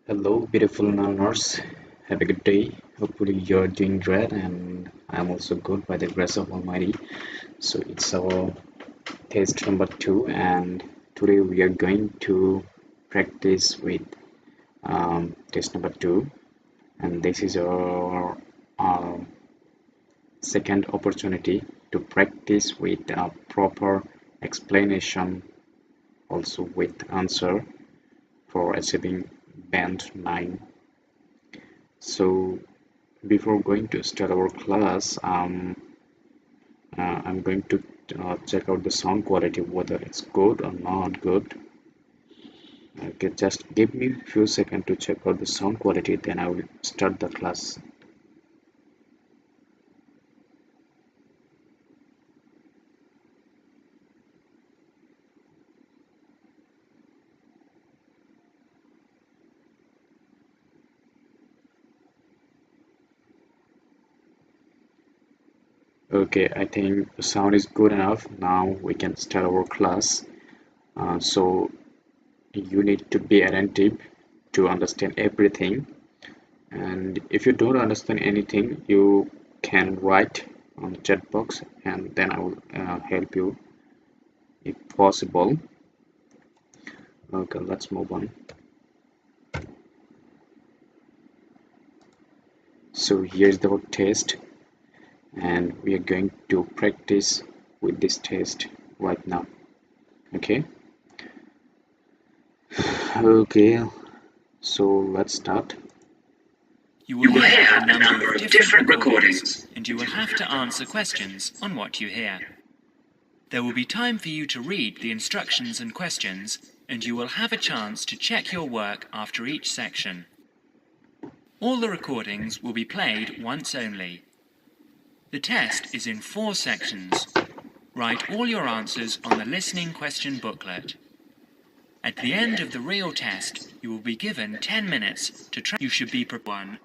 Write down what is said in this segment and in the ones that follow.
Hello, beautiful learners. Have a good day. Hopefully, you're doing great, and I'm also good by the grace of Almighty. So, it's our test number two, and today we are going to practice with test number two, and this is our second opportunity to practice with a proper explanation, also with answer for achieving band 9. So before going to start our class, I'm going to check out the sound quality, whether it's good or not good. Okay, just give me a few seconds to check out the sound quality, then I will start the class. Okay, I think the sound is good enough. Now we can start our class. So you need to be attentive to understand everything, and if you don't understand anything, you can write on the chat box, and then I will help you if possible. Okay, let's move on. So here's the test, and we are going to practice with this test right now. Okay. Okay, so let's start. You will hear a number of different recordings, and you will have to answer questions on what you hear. There will be time for you to read the instructions and questions, and you will have a chance to check your work after each section. All the recordings will be played once only. The test is in 4 sections. Write all your answers on the listening question booklet. At the end of the real test, you will be given 10 minutes to try. You should be prepared.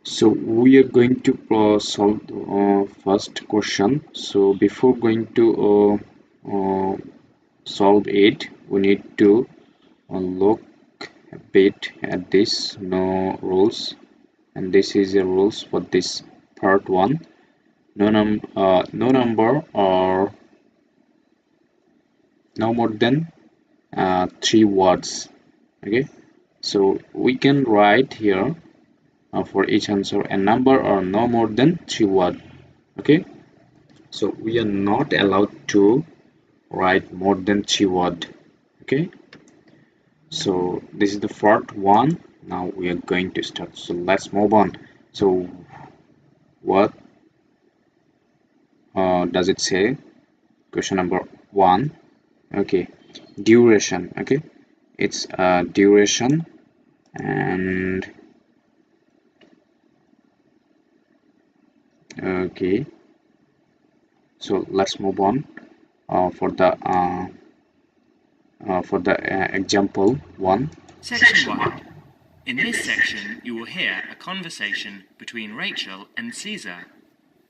So we are going to solve first question. So before going to solve it, we need to look a bit at this no rules, and this is the rules for this part 1. No number or no more than 3 words. Okay, so we can write here for each answer a number or no more than 3 words. Okay, so we are not allowed to write more than 3 words. Okay, so this is the part 1. Now we are going to start, so let's move on. So what does it say? Question number 1. Okay, duration. Okay, it's duration, and okay, so let's move on for the example 1. Section 1. In this section, you will hear a conversation between Rachel and Caesar.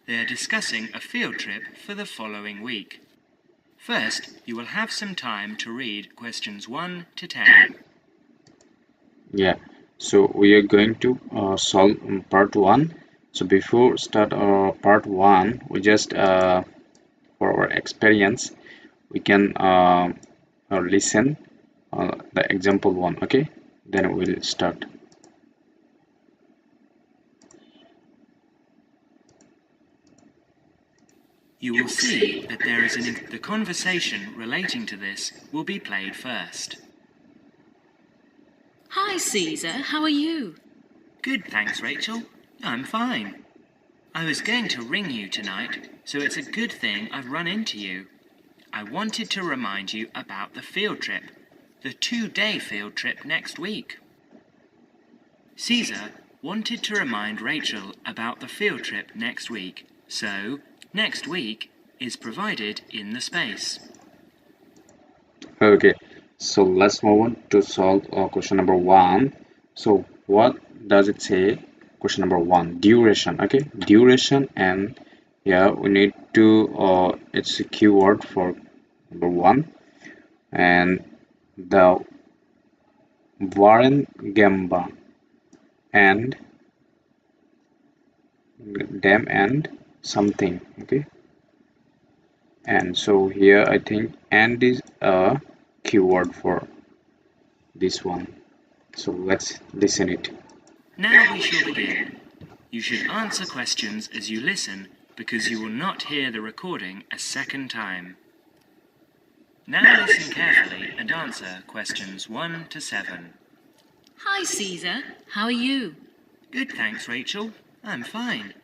They are discussing a field trip for the following week. First, you will have some time to read questions 1 to 10. Yeah, so we are going to solve part 1. So before start part 1, we just for our experience, we can listen the example 1. Okay, then we'll start. You will see that there is the conversation relating to this will be played first. Hi, Caesar. How are you? Good, thanks, Rachel. I'm fine. I was going to ring you tonight, so it's a good thing I've run into you. I wanted to remind you about the field trip, the 2-day field trip next week. Caesar wanted to remind Rachel about the field trip next week, so next week is provided in the space. Okay, so let's move on to solve question number 1. So what does it say? Question number 1, duration. Okay, duration, and yeah, we need to it's a keyword for number 1, and the Warengamba and dam and something. Okay, and so here I think and is a keyword for this one. So let's listen it. Now we shall begin. You should answer questions as you listen because you will not hear the recording a second time. Now listen carefully and answer questions 1 to 7. Hi, Caesar. How are you? Good, thanks, Rachel. I'm fine.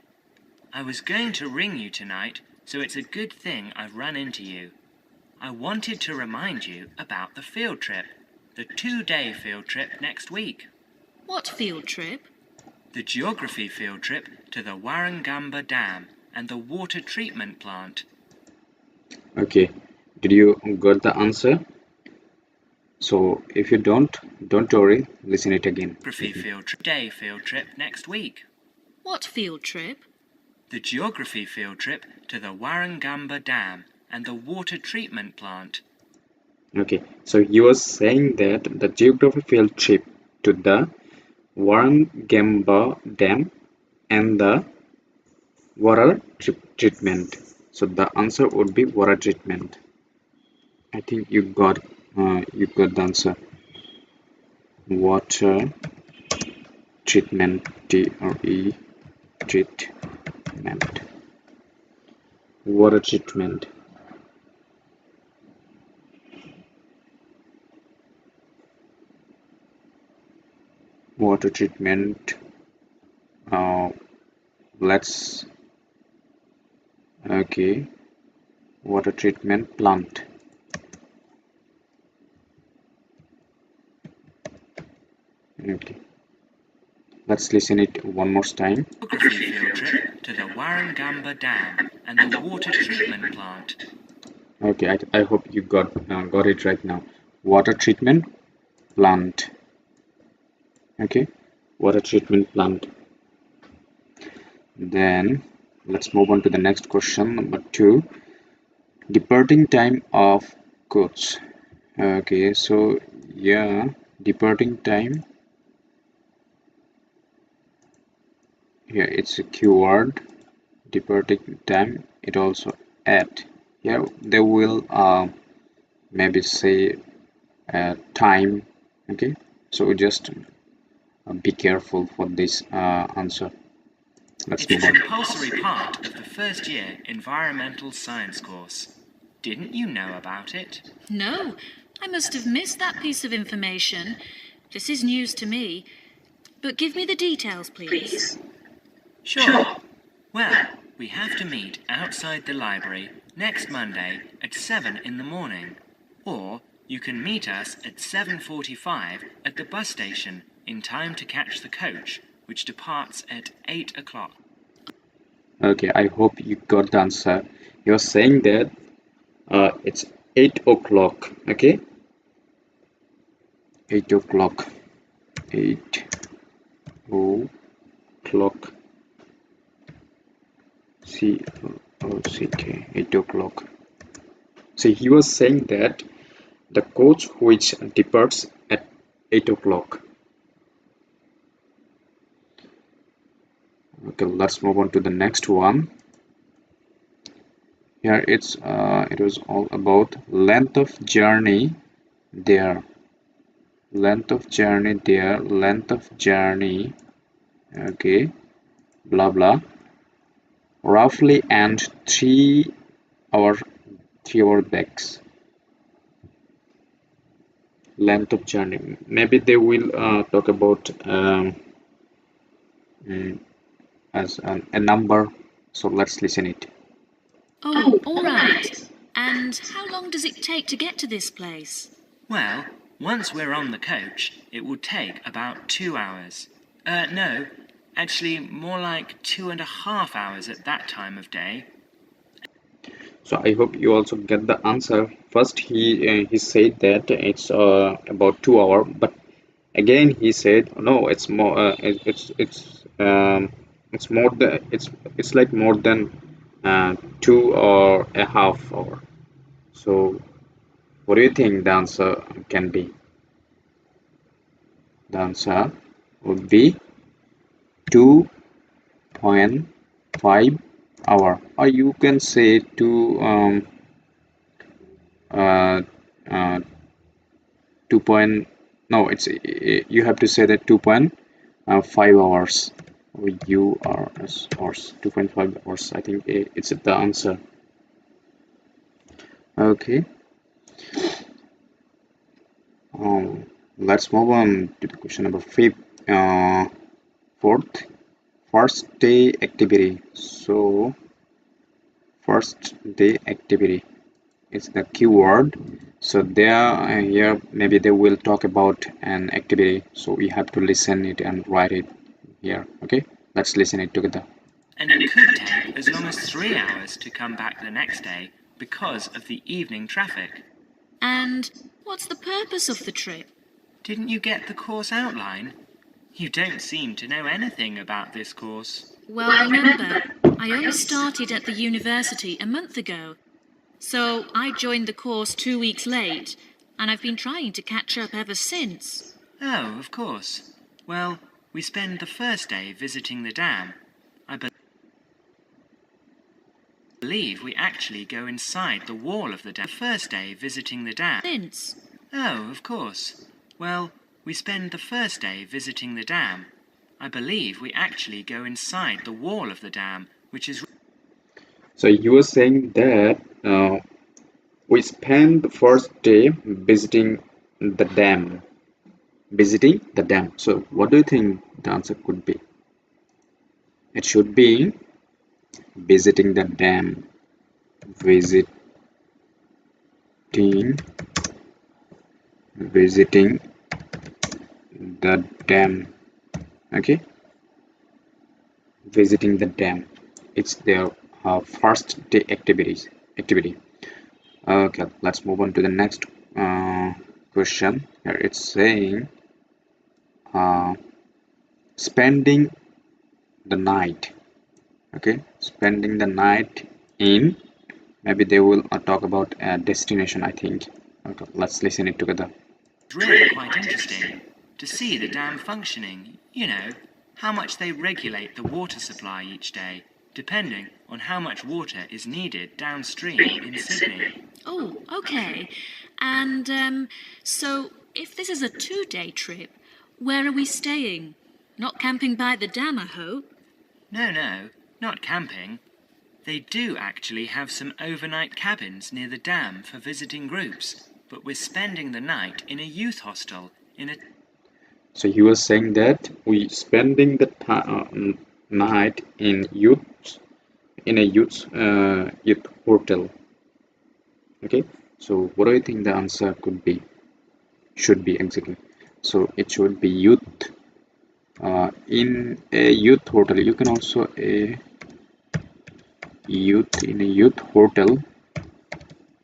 I was going to ring you tonight, so it's a good thing I've run into you. I wanted to remind you about the field trip, the 2-day field trip next week. What field trip? The geography field trip to the Warengamba Dam and the water treatment plant. Okay, did you got the answer? So if you don't worry, listen it again. Geography field trip, day field trip next week. What field trip? The geography field trip to the Warengamba Dam and the water treatment plant. Okay, so he was saying that the geography field trip to the Warengamba Dam and the water treatment. So the answer would be water treatment. I think you got the answer. Water treatment, TRE treatment. Water treatment. Water treatment. Let's okay. Water treatment plant. Okay. Let's listen it one more time. Geography field trip to the Warengamba Dam and the water treatment plant. Okay, I hope you got it right now. Water treatment plant. Okay, water treatment plant. Then let's move on to the next question, number 2. Departing time of coach. Okay, so yeah, departing time. Here it's a keyword. Departing time. It also at. Here they will maybe say time. Okay, so just be careful for this answer. Let's It's a move on. compulsory part of the first year environmental science course. Didn't you know about it? No, I must have missed that piece of information. This is news to me. But give me the details, please. Sure. Well, we have to meet outside the library next Monday at 7 in the morning. Or you can meet us at 7:45 at the bus station in time to catch the coach, which departs at 8 o'clock. Okay, I hope you got the answer. You're saying that it's 8 o'clock. Okay, 8 o'clock. 8 o'clock. C-O-C-K. 8 o'clock. So he was saying that the coach which departs at 8 o'clock. Okay, let's move on to the next one. Here it was all about length of journey there. Length of journey there. Length of journey. Okay, blah blah. Roughly and 3 hour backs. Length of journey. Maybe they will talk about as a number. So let's listen it. Oh, all right. And how long does it take to get to this place? Well, once we're on the coach, it will take about 2 hours. No, actually more like 2.5 hours at that time of day. So I hope you also get the answer. First he said that it's about 2 hour, but again he said no, it's more it's more than it's like more than 2.5 hours. So what do you think the answer can be? The answer would be 2.5 hour, or you can say uh, uh, 2 point, no, it's you have to say that 2.5 hours, or hours, 2.5 hours. I think it's the answer. Okay. Let's move on to the question number fourth. First day activity. So first day activity is the keyword. So there here maybe they will talk about an activity. So we have to listen it and write it here. Okay, let's listen it together. And it could take as long as 3 hours to come back the next day because of the evening traffic. And what's the purpose of the trip? Didn't you get the course outline? You don't seem to know anything about this course. Well, remember, I only started at the university a month ago. So I joined the course 2 weeks late, and I've been trying to catch up ever since. Oh, of course. Well, we spend the first day visiting the dam. I believe we actually go inside the wall of the dam. The first day visiting the dam. Since? Oh, of course. Well, we spend the first day visiting the dam. I believe we actually go inside the wall of the dam, which is... So you were saying that we spent the first day visiting the dam. Visiting the dam. So what do you think the answer could be? It should be visiting the dam. Visiting visiting the dam. Okay, visiting the dam. It's their first day activity. Okay, let's move on to the next question. Here it's saying uh, spending the night. Okay, spending the night in, maybe they will talk about a destination, I think. Okay, let's listen it together. really quite interesting to see the dam functioning, how much they regulate the water supply each day, depending on how much water is needed downstream in Sydney. Oh, okay. And, so if this is a 2-day trip, where are we staying? Not camping by the dam, I hope? No, not camping. They do actually have some overnight cabins near the dam for visiting groups, but we're spending the night in a youth hostel in a... So he was saying that we spending the night in a youth hotel. Okay, so what do you think the answer could be? Should be exactly. So it should be youth in a youth hotel. You can also a youth in a youth hotel.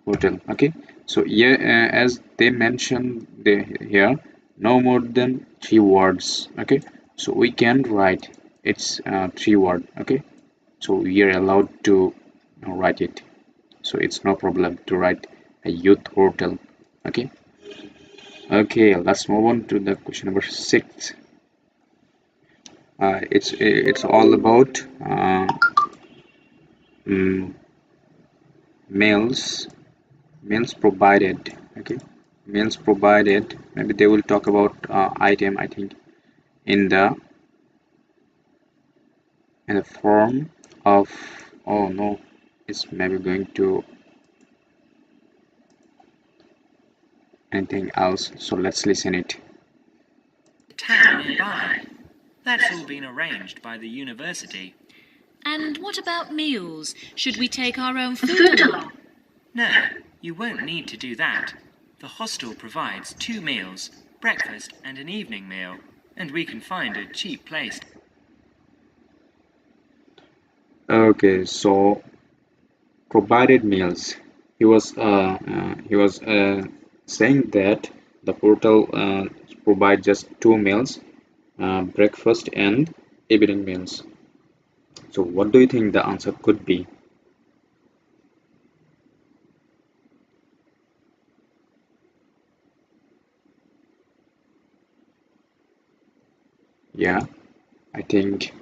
Okay, so yeah, as they mentioned here, no more than 3 words. Okay, so we can write it's 3 word. Okay, so we are allowed to write it, so it's no problem to write a youth hotel. Okay. Okay, let's move on to the question number 6. It's all about mm, meals provided. Okay, meals provided, maybe they will talk about item, I think, in the form of, oh no, it's maybe going to anything else, so let's listen it. town nearby. That's all been arranged by the university. And what about meals? Should we take our own food along? No, you won't need to do that. The hostel provides 2 meals, breakfast and an evening meal, and we can find a cheap place. Okay, so provided meals, he was saying that the portal provide just 2 meals, breakfast and evening meals. So what do you think the answer could be? Yeah, I think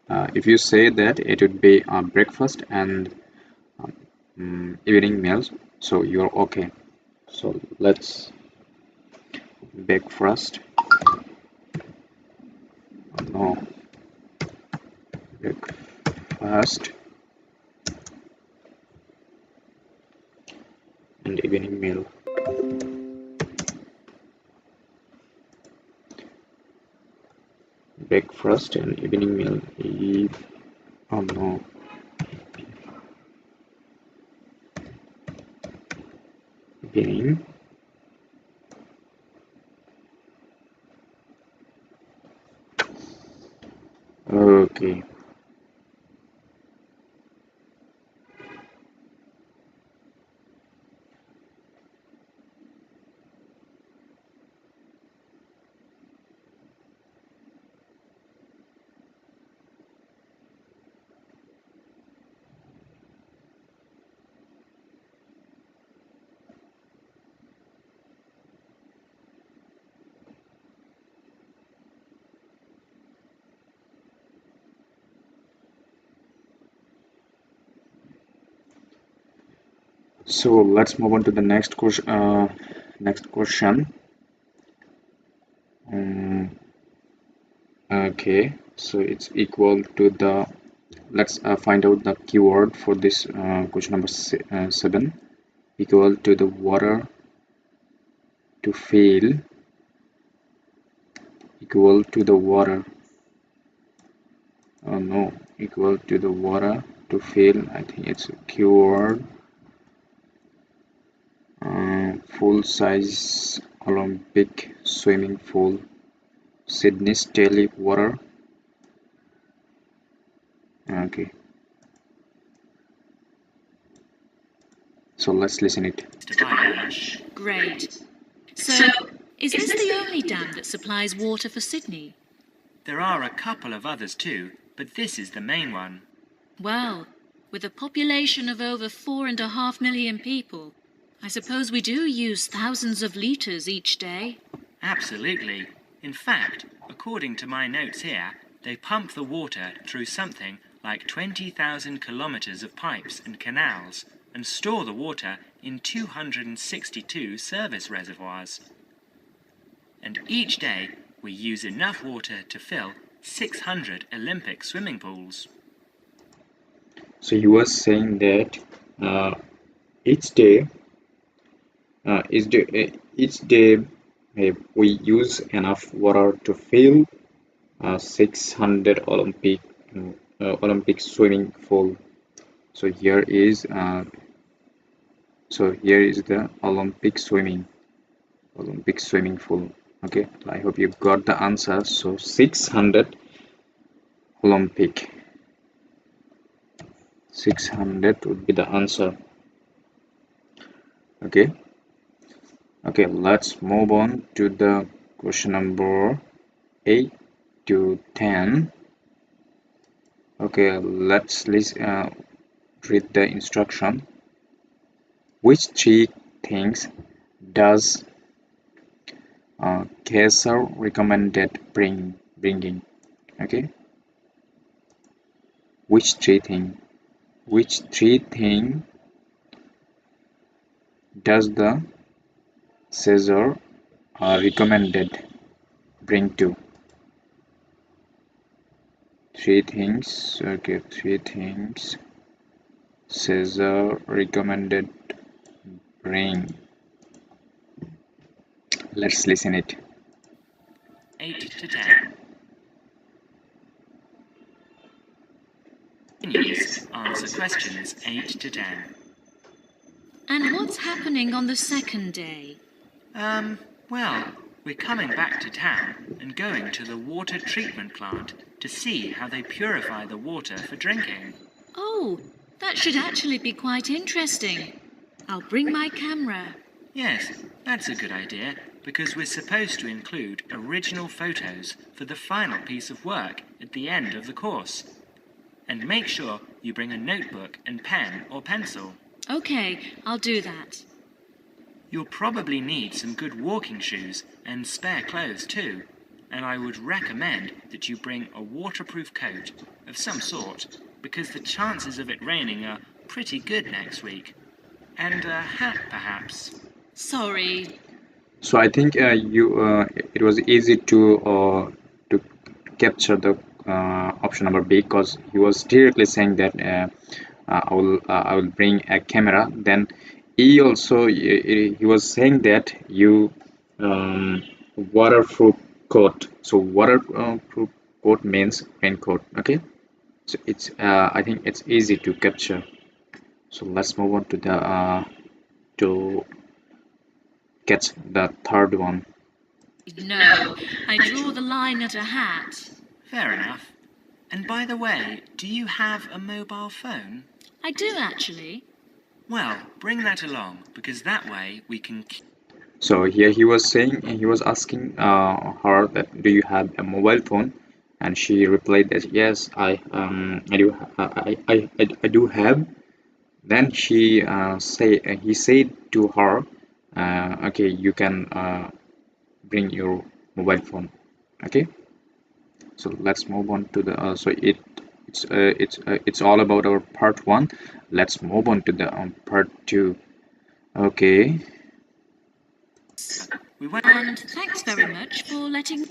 if you say that it would be breakfast and evening meals, so you're okay. So let's breakfast. No, breakfast and evening meal. Breakfast and evening meal. Oh no, evening. Okay. So let's move on to the next question. Next question. Okay, so it's equal to the. Let's find out the keyword for this question number 7. Equal to the water to fill. Equal to the water. Oh no, equal to the water to fill. I think it's a keyword. Full size Olympic swimming pool. Sydney's daily water. Okay, so let's listen it. To buy lunch. Great. So, is this the only dam that supplies water for Sydney? There are a couple of others too, but this is the main one. Well, with a population of over 4.5 million people, I suppose we do use thousands of litres each day. Absolutely. In fact, according to my notes here, they pump the water through something like 20,000 kilometres of pipes and canals and store the water in 262 service reservoirs. And each day we use enough water to fill 600 Olympic swimming pools. So you were saying that each day, each day we use enough water to fill 600 Olympic swimming pool. So here is the Olympic swimming pool. Okay, I hope you got the answer. So 600 Olympic 600 would be the answer. Okay, let's move on to the question number 8 to 10. Okay, let's read the instruction. Which three things does Kaiser recommended bringing? Okay, which three thing does the Caesar recommended bring to? Three things. Okay, three things Caesar recommended bring. Let's listen it. 8 to 10. Continues. Answer questions 8 to 10. And what's happening on the second day? Well, we're coming back to town and going to the water treatment plant to see how they purify the water for drinking. Oh, that should actually be quite interesting. I'll bring my camera. Yes, that's a good idea, because we're supposed to include original photos for the final piece of work at the end of the course. And make sure you bring a notebook and pen or pencil. Okay, I'll do that. You'll probably need some good walking shoes and spare clothes too. and I would recommend that you bring a waterproof coat of some sort, because the chances of it raining are pretty good next week. And a hat, perhaps. Sorry. So I think it was easy to capture the option number B, because he was directly saying that I will bring a camera. Then E also, he was saying that you waterproof coat. So waterproof coat means raincoat. Okay, so it's I think it's easy to capture. So let's move on to the to catch the third one. No, I draw the line at a hat. Fair enough. And by the way, do you have a mobile phone? I do, actually. Well, bring that along, because that way we can... So here he was saying, he was asking her that do you have a mobile phone, and she replied that yes, I do have. Then he said to her, okay, you can bring your mobile phone. Okay, so let's move on to the it's all about our part one. Let's move on to the part two. Okay. And thanks very much for letting...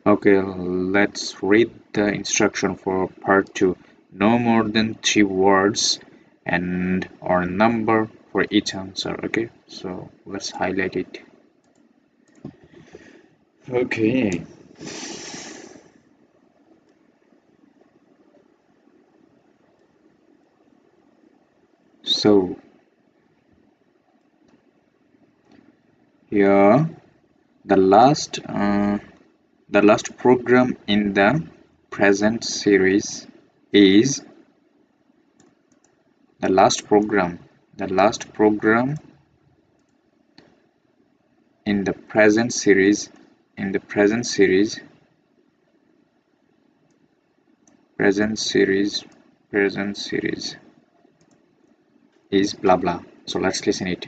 Okay, let's read the instruction for part 2. No more than 3 words and or number for each answer. Okay, so let's highlight it. Okay. So here the last program in the present series is the last program in the present series is blah blah. So let's listen it.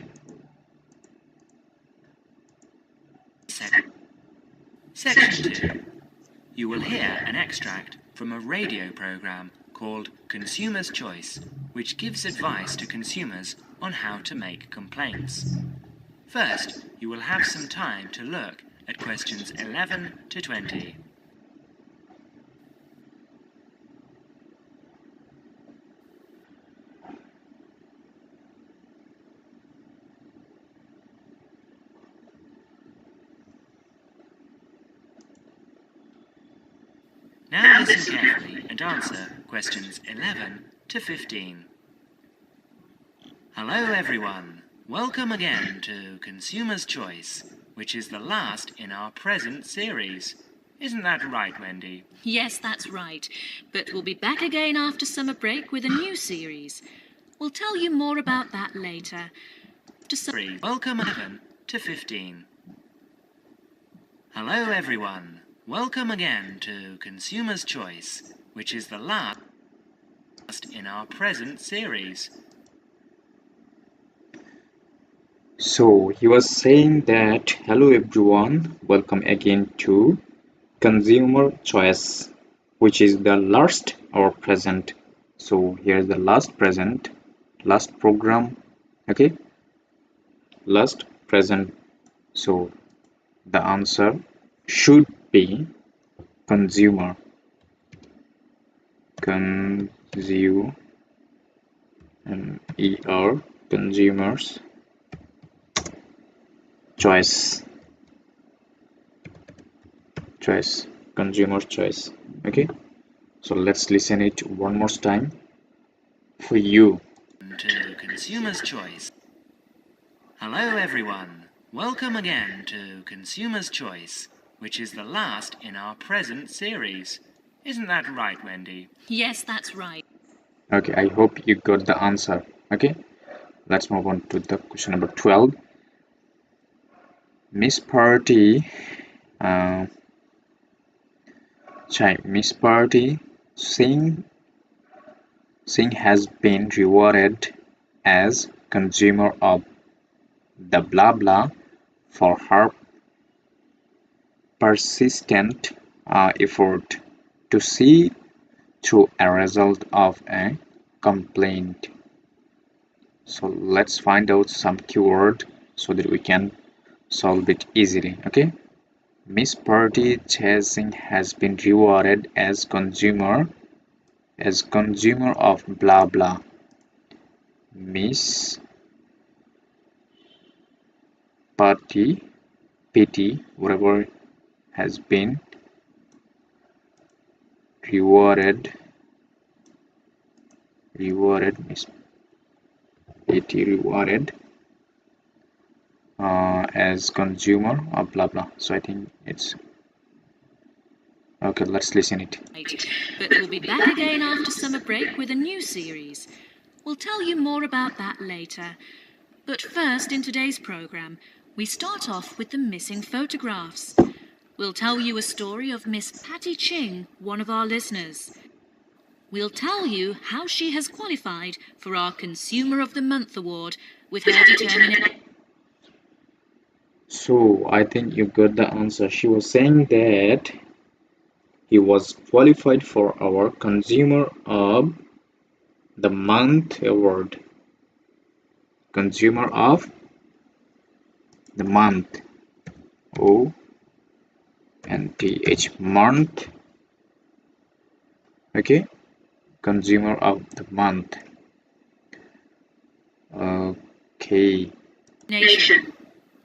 Section 2. You will hear an extract from a radio program called Consumer's Choice, which gives advice to consumers on how to make complaints. First, you will have some time to look at questions 11 to 20. Now listen carefully and answer questions 11 to 15. Hello everyone, welcome again to Consumer's Choice, which is the last in our present series. Isn't that right, Wendy? Yes, that's right. But we'll be back again after summer break with a new series. We'll tell you more about that later. Welcome 11 to 15. Hello everyone, welcome again to Consumer's Choice, which is the last in our present series. So he was saying that hello everyone, welcome again to Consumer Choice, which is the last or present. So here's the last program. Okay, last present. So the answer should be consumer consumers choice consumer choice. Okay, so let's listen it one more time for you. To Consumer's Choice. Hello everyone, welcome again to Consumer's Choice, which is the last in our present series. Isn't that right, Wendy? Yes, that's right. Okay, I hope you got the answer. Okay, let's move on to the question number 12. Miss Party Singh has been rewarded as consumer of the blah blah for her persistent effort to see through a result of a complaint. So let's find out some keyword so that we can solve it easily. Okay, Miss Party Chasing has been rewarded as consumer of blah blah. Miss Party PT whatever has been rewarded Miss PT rewarded as consumer of blah blah. So I think it's okay. Let's listen it. But we'll be back again after summer break with a new series. We'll tell you more about that later. But first, in today's programme, we start off with the missing photographs. We'll tell you a story of Miss Patty Ching, one of our listeners. We'll tell you how she has qualified for our Consumer of the Month award with her determination. So I think you got the answer. She was saying that he was qualified for our Consumer of the Month award. Consumer of the Month. O-N-T-H month. Okay, Consumer of the Month. Okay. Nation.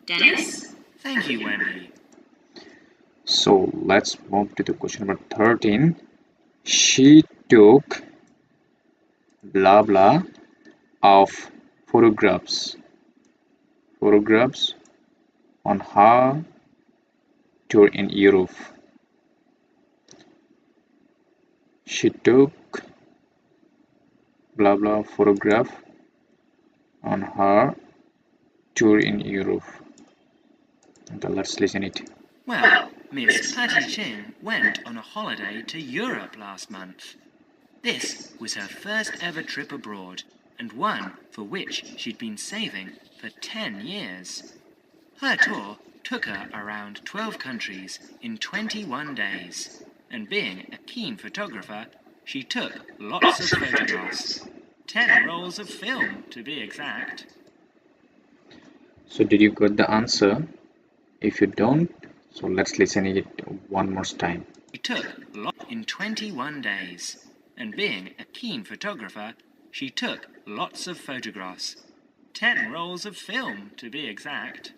Dennis? Thank you, Wendy. So let's move to the question number 13. She took blah blah of photographs on her tour in Europe. She took blah blah photograph on her tour in Europe. Okay, let's listen it. Well, Miss Patty Ching went on a holiday to Europe last month. This was her first ever trip abroad, and one for which she'd been saving for 10 years. Her tour took her around 12 countries in 21 days, and being a keen photographer, she took lots of photographs. 10 rolls of film, to be exact. So did you get the answer? If you don't, so let's listen it one more time. She took lot in 21 days, and being a keen photographer, she took lots of photographs. 10 rolls of film, to be exact.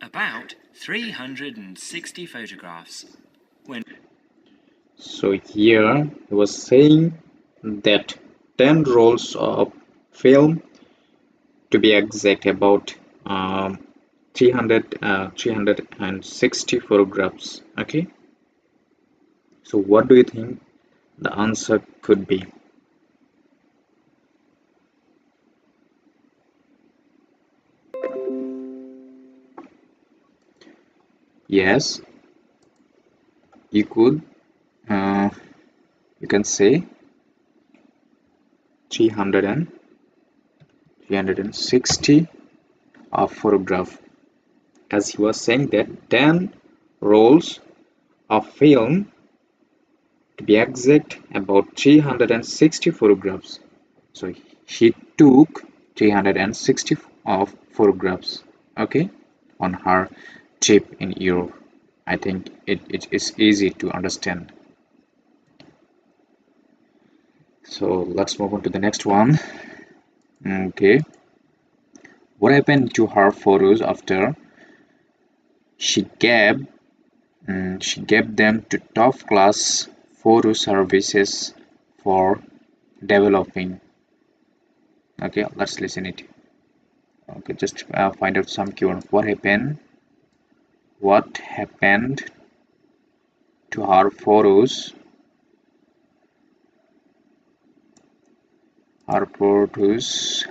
About 360 photographs. So here he was saying that 10 rolls of film, to be exact, about 360 photographs. Okay, so what do you think the answer could be? Yes, you could you can say 360 of photograph, as he was saying that 10 rolls of film, to be exact, about 360 photographs. So she took 360 of photographs, okay, on her trip in Europe. I think it is easy to understand. So let's move on to the next one. Okay, what happened to her photos after she gave them to top class photo services for developing? Okay, let's listen it. Okay, just find out some keyword. What happened to her photos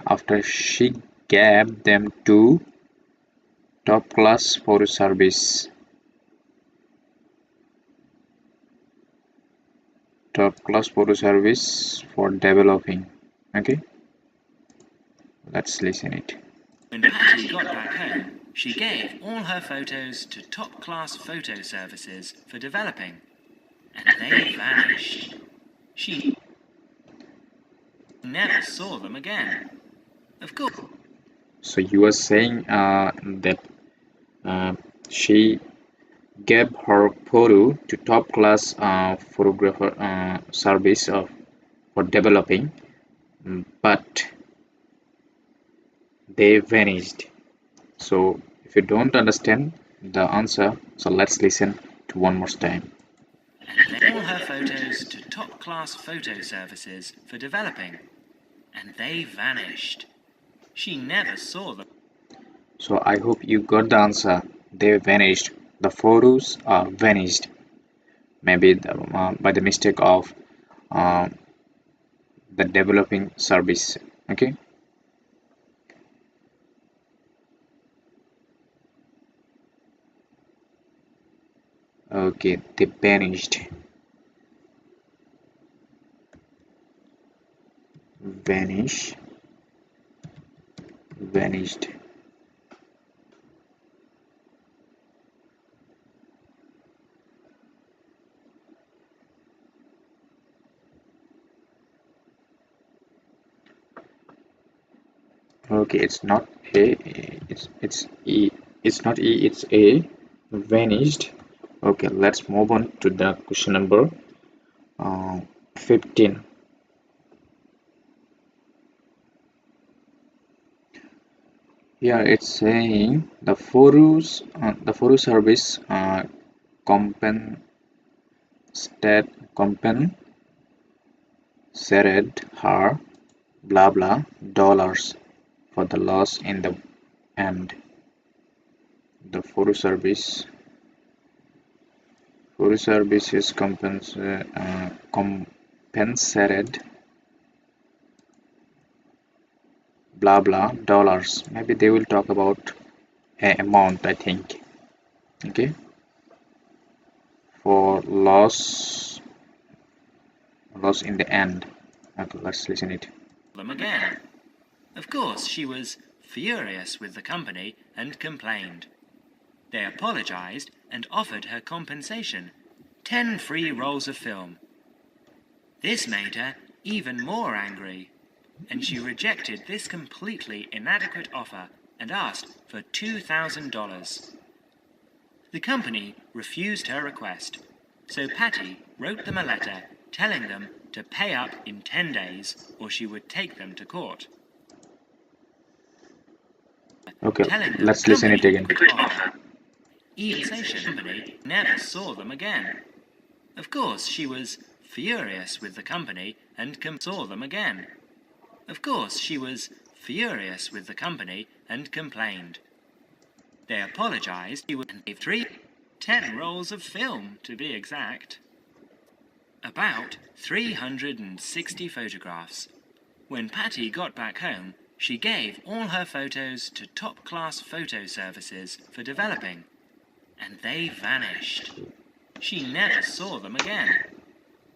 after she gave them to top class photo service for developing? Okay, let's listen it. When Patty got back home, she gave all her photos to top-class photo services for developing, and they vanished. She never saw them again. Of course. So you are saying that she gave her photo to top class photographer service for developing, but they vanished. So if you don't understand the answer, so let's listen to one more time. And all her photos to top-class photo services for developing, and they vanished. She never saw them. So I hope you got the answer. They vanished. The photos are vanished. Maybe by the mistake of uh, the developing service. Okay. Okay, they vanished. Vanish. Vanished. Okay, it's not A, it's E. It's not E, it's A. Vanished. Okay, let's move on to the question number 15. Here it's saying the photo service compensated her blah blah dollars for the loss in the end. The photo service is compensated blah blah dollars. Maybe they will talk about a amount, I think. Okay, for loss in the end. Okay, let's listen it. Them again. Of course, she was furious with the company and complained. They apologized and offered her compensation, 10 free rolls of film. This made her even more angry, and she rejected this completely inadequate offer and asked for $2,000. The company refused her request, so Patty wrote them a letter telling them to pay up in 10 days or she would take them to court. Okay, let's listen it again. Even so, company never saw them again. Of course, she was furious with the company and saw them again. Of course, she was furious with the company and complained. They apologized and gave 10 rolls of film, to be exact. About 360 photographs. When Patty got back home, she gave all her photos to top-class photo services for developing, and they vanished. She never saw them again.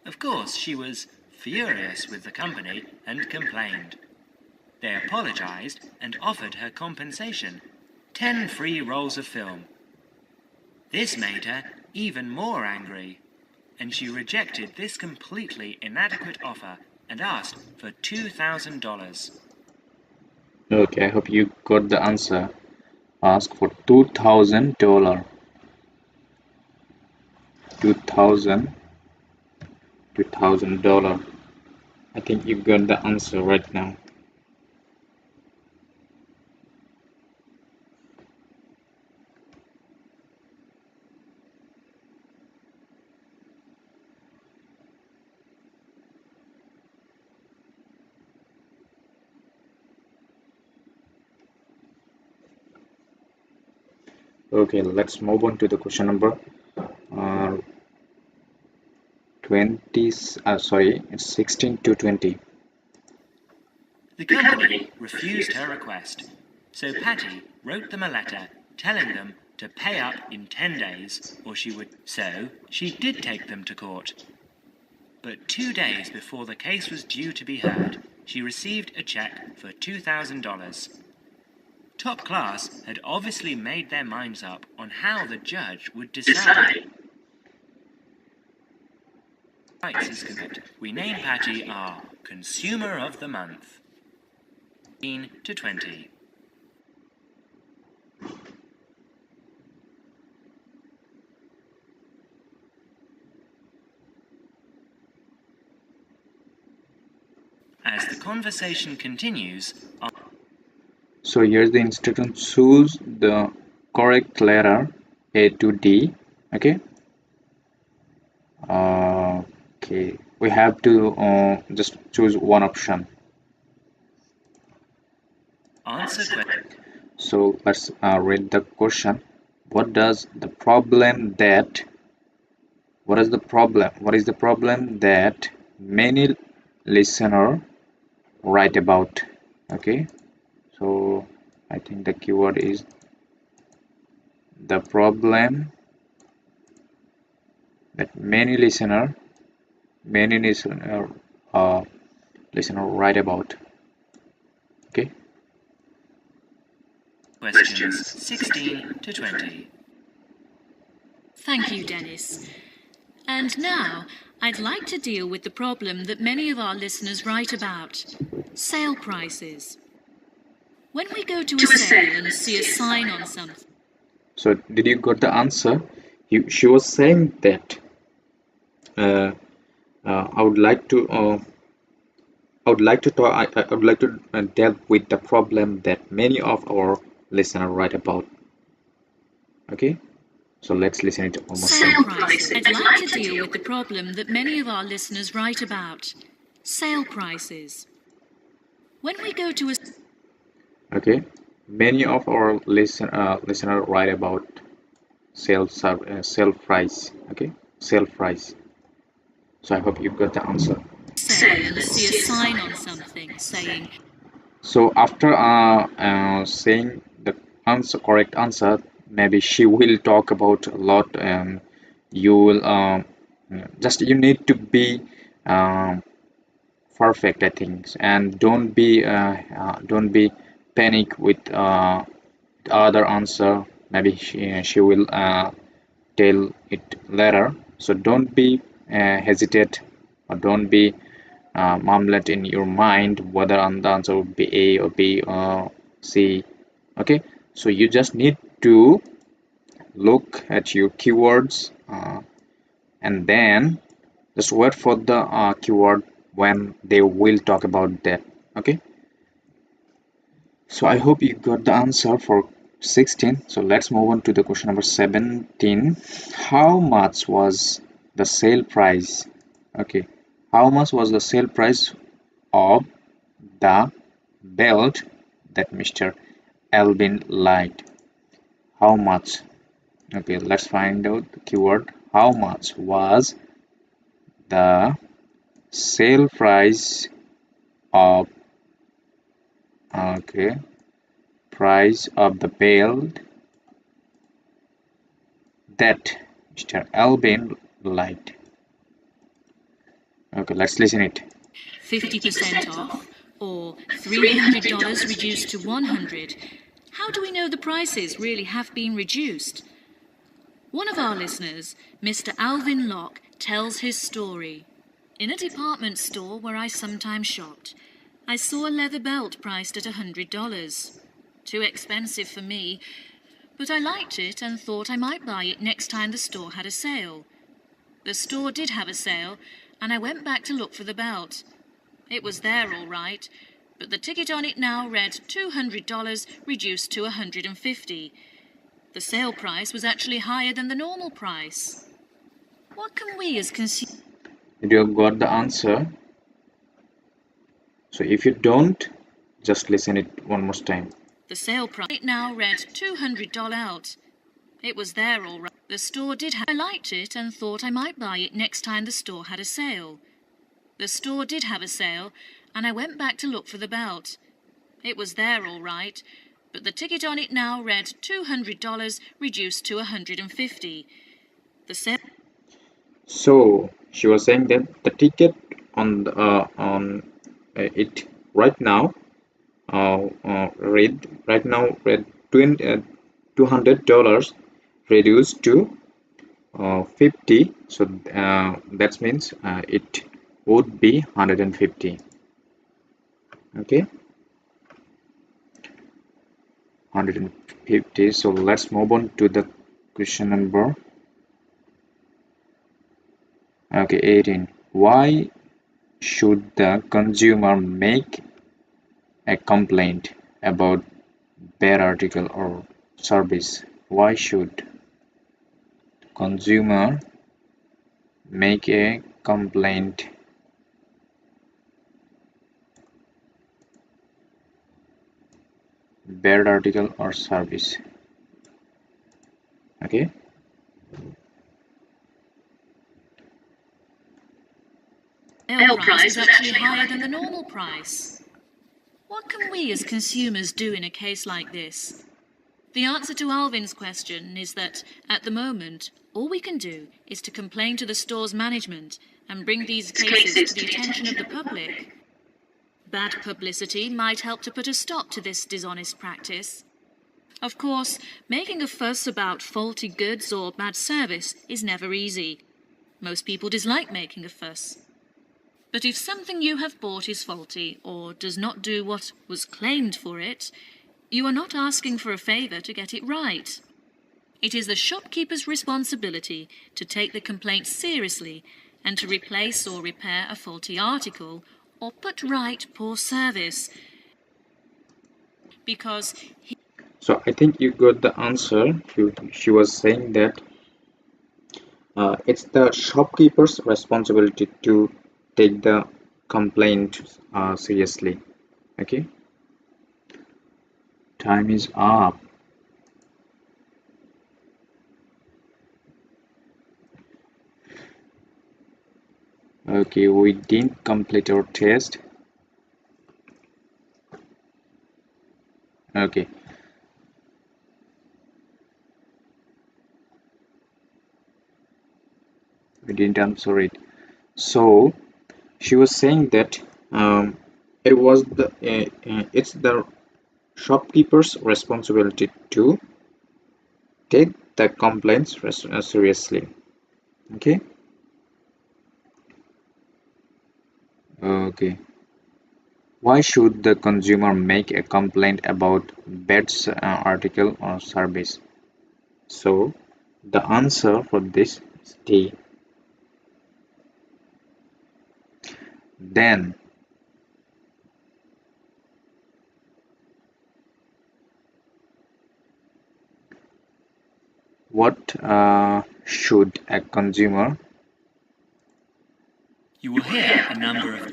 Of course, she was furious with the company and complained. They apologized and offered her compensation, 10 free rolls of film. This made her even more angry, and she rejected this completely inadequate offer and asked for $2,000. Okay, I hope you got the answer. Ask for $2,000. $2,000. I think you got the answer right now. Okay, let's move on to the question number 20. Sorry, it's 16 to 20. The company refused her request, so Patty wrote them a letter telling them to pay up in 10 days or she would. So she did take them to court. But 2 days before the case was due to be heard, she received a check for $2,000. Top class had obviously made their minds up on how the judge would decide. Rights is correct. We name Patty our Consumer of the Month. 15 to 20. As the conversation continues, So here's the instruction: choose the correct letter A to D. Okay. Okay. We have to just choose one option. answer question. So let's read the question. What is the problem that many listener write about? Okay. So I think the keyword is the problem that many listener write about. Okay. Questions 16 to 20. Thank you, Dennis. And now, I'd like to deal with the problem that many of our listeners write about: sale prices. When we go to a sale and see a sign on something, So did you got the answer? She was saying that I would like to deal with the problem that many of our listeners write about. Okay, so let's listen it one more sale time. prices. I'd like to deal with the problem that many of our listeners write about: sale prices. When we go to a Okay, many of our listener write about sale price. Okay, sale price. So I hope you got the answer. sale and see a sign on something saying, So after saying the correct answer, maybe she will talk about a lot. You will you need to be um, perfect, I think, and don't be panic with the other answer. Maybe she will tell it later. So don't be hesitate, or don't be mumlet in your mind whether the answer would be A or B or C. Okay, so you just need to look at your keywords and then just wait for the keyword when they will talk about that. Okay, so I hope you got the answer for 16. So let's move on to the question number 17. How much was the sale price? Okay, how much was the sale price of the belt that Mr. Albin liked? How much? Okay, let's find out the keyword. How much was the sale price of the belt that Mr. Albin liked? Okay, let's listen it. 50% off or $300 reduced to $100. How do we know the prices really have been reduced? One of our listeners, Mr. Alvin Locke, tells his story. In a department store where I sometimes shopped, I saw a leather belt priced at $100. Too expensive for me, but I liked it and thought I might buy it next time the store had a sale. The store did have a sale, and I went back to look for the belt. It was there all right, but the ticket on it now read $200 reduced to $150. The sale price was actually higher than the normal price. What can we as consumers... Did you got the answer? So if you don't, just listen it one more time. The sale price it now read $200 out. It was there all right. The store did have... I liked it and thought I might buy it next time the store had a sale. The store did have a sale, and I went back to look for the belt. It was there all right, but the ticket on it now read $200 reduced to $150. The sale... So she was saying that the ticket on it right now rate right now rate $200 reduced to 50, so that means it would be 150. Okay, 150. So let's move on to the question number 18. Why should the consumer make a complaint about bad article or service? Why should consumer make a complaint bad article or service? Okay, Sale price is actually higher than the normal price. What can we as consumers do in a case like this? The answer to Alvin's question is that, at the moment, all we can do is to complain to the store's management and bring these cases to the attention of the public. Bad publicity might help to put a stop to this dishonest practice. Of course, making a fuss about faulty goods or bad service is never easy. Most people dislike making a fuss. But if something you have bought is faulty or does not do what was claimed for it, you are not asking for a favour to get it right. It is the shopkeeper's responsibility to take the complaint seriously and to replace or repair a faulty article or put right poor service. Because so I think you got the answer. She was saying that it's the shopkeeper's responsibility to take the complaint seriously. Okay, time is up. Okay, we didn't complete our test. Okay, we didn't answer it. So she was saying that it was it's the shopkeeper's responsibility to take the complaints seriously. Okay, okay. Why should the consumer make a complaint about bad article or service? So the answer for this is D. Then what should a consumer? You will hear a number of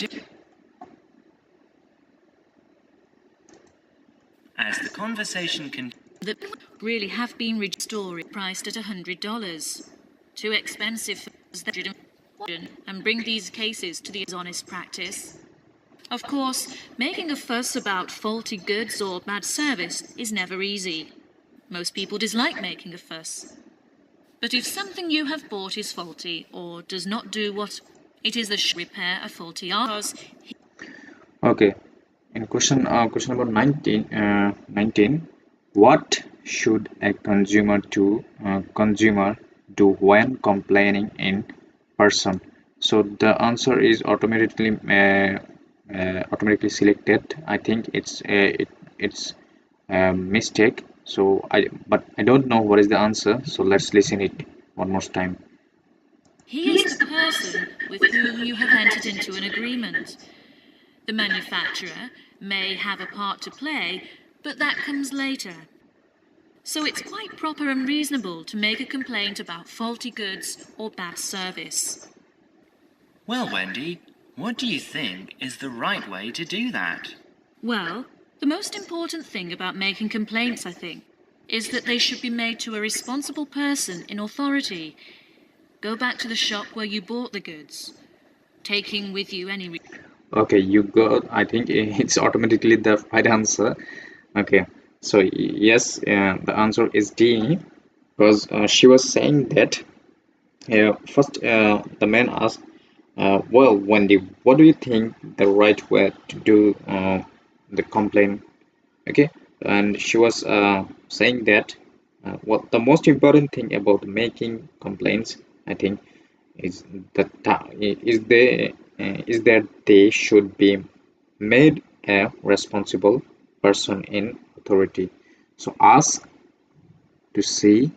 as the conversation continues. that really have been restored priced at $100. Too expensive for us and bring these cases to the dishonest practice. Of course, making a fuss about faulty goods or bad service is never easy. Most people dislike making a fuss. But if something you have bought is faulty or does not do what it is the repair a faulty article. Okay, in question number 19, what should a consumer do when complaining in person? So the answer is automatically selected. I think it's a mistake. So but I don't know what is the answer. So let's listen it one more time. He is the person with whom you have entered into an agreement. The manufacturer may have a part to play, but that comes later. So it's quite proper and reasonable to make a complaint about faulty goods or bad service. Well, Wendy, what do you think is the right way to do that? Well, the most important thing about making complaints, I think, is that they should be made to a responsible person in authority. Go back to the shop where you bought the goods, taking with you any... Okay, you got, I think it's automatically the right answer. Okay, so yes, the answer is D, because she was saying that first the man asked, well, Wendy, what do you think the right way to do the complaint. Okay, and she was saying that what the most important thing about making complaints, I think, is that is that they should be made a responsible person in authority. So ask to see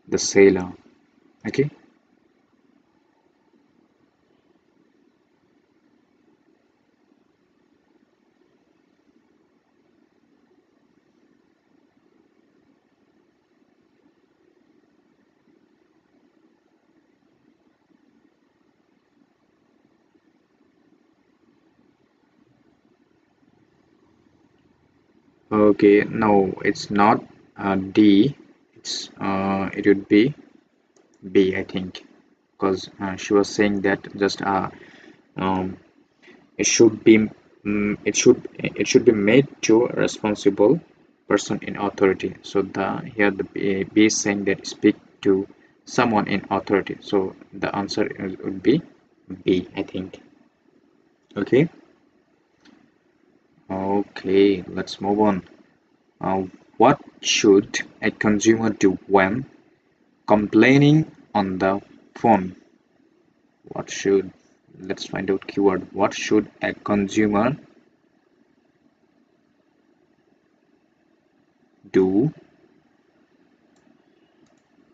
the sailor. Okay. Okay, no, it's not D. It would be B, I think, because she was saying that just um, it should be it should be made to a responsible person in authority. So the here the B is saying that speak to someone in authority. So the answer would be B, I think. Okay. Okay, let's move on. Uh, what should a consumer do when complaining on the phone? What should, let's find out keyword. What should a consumer do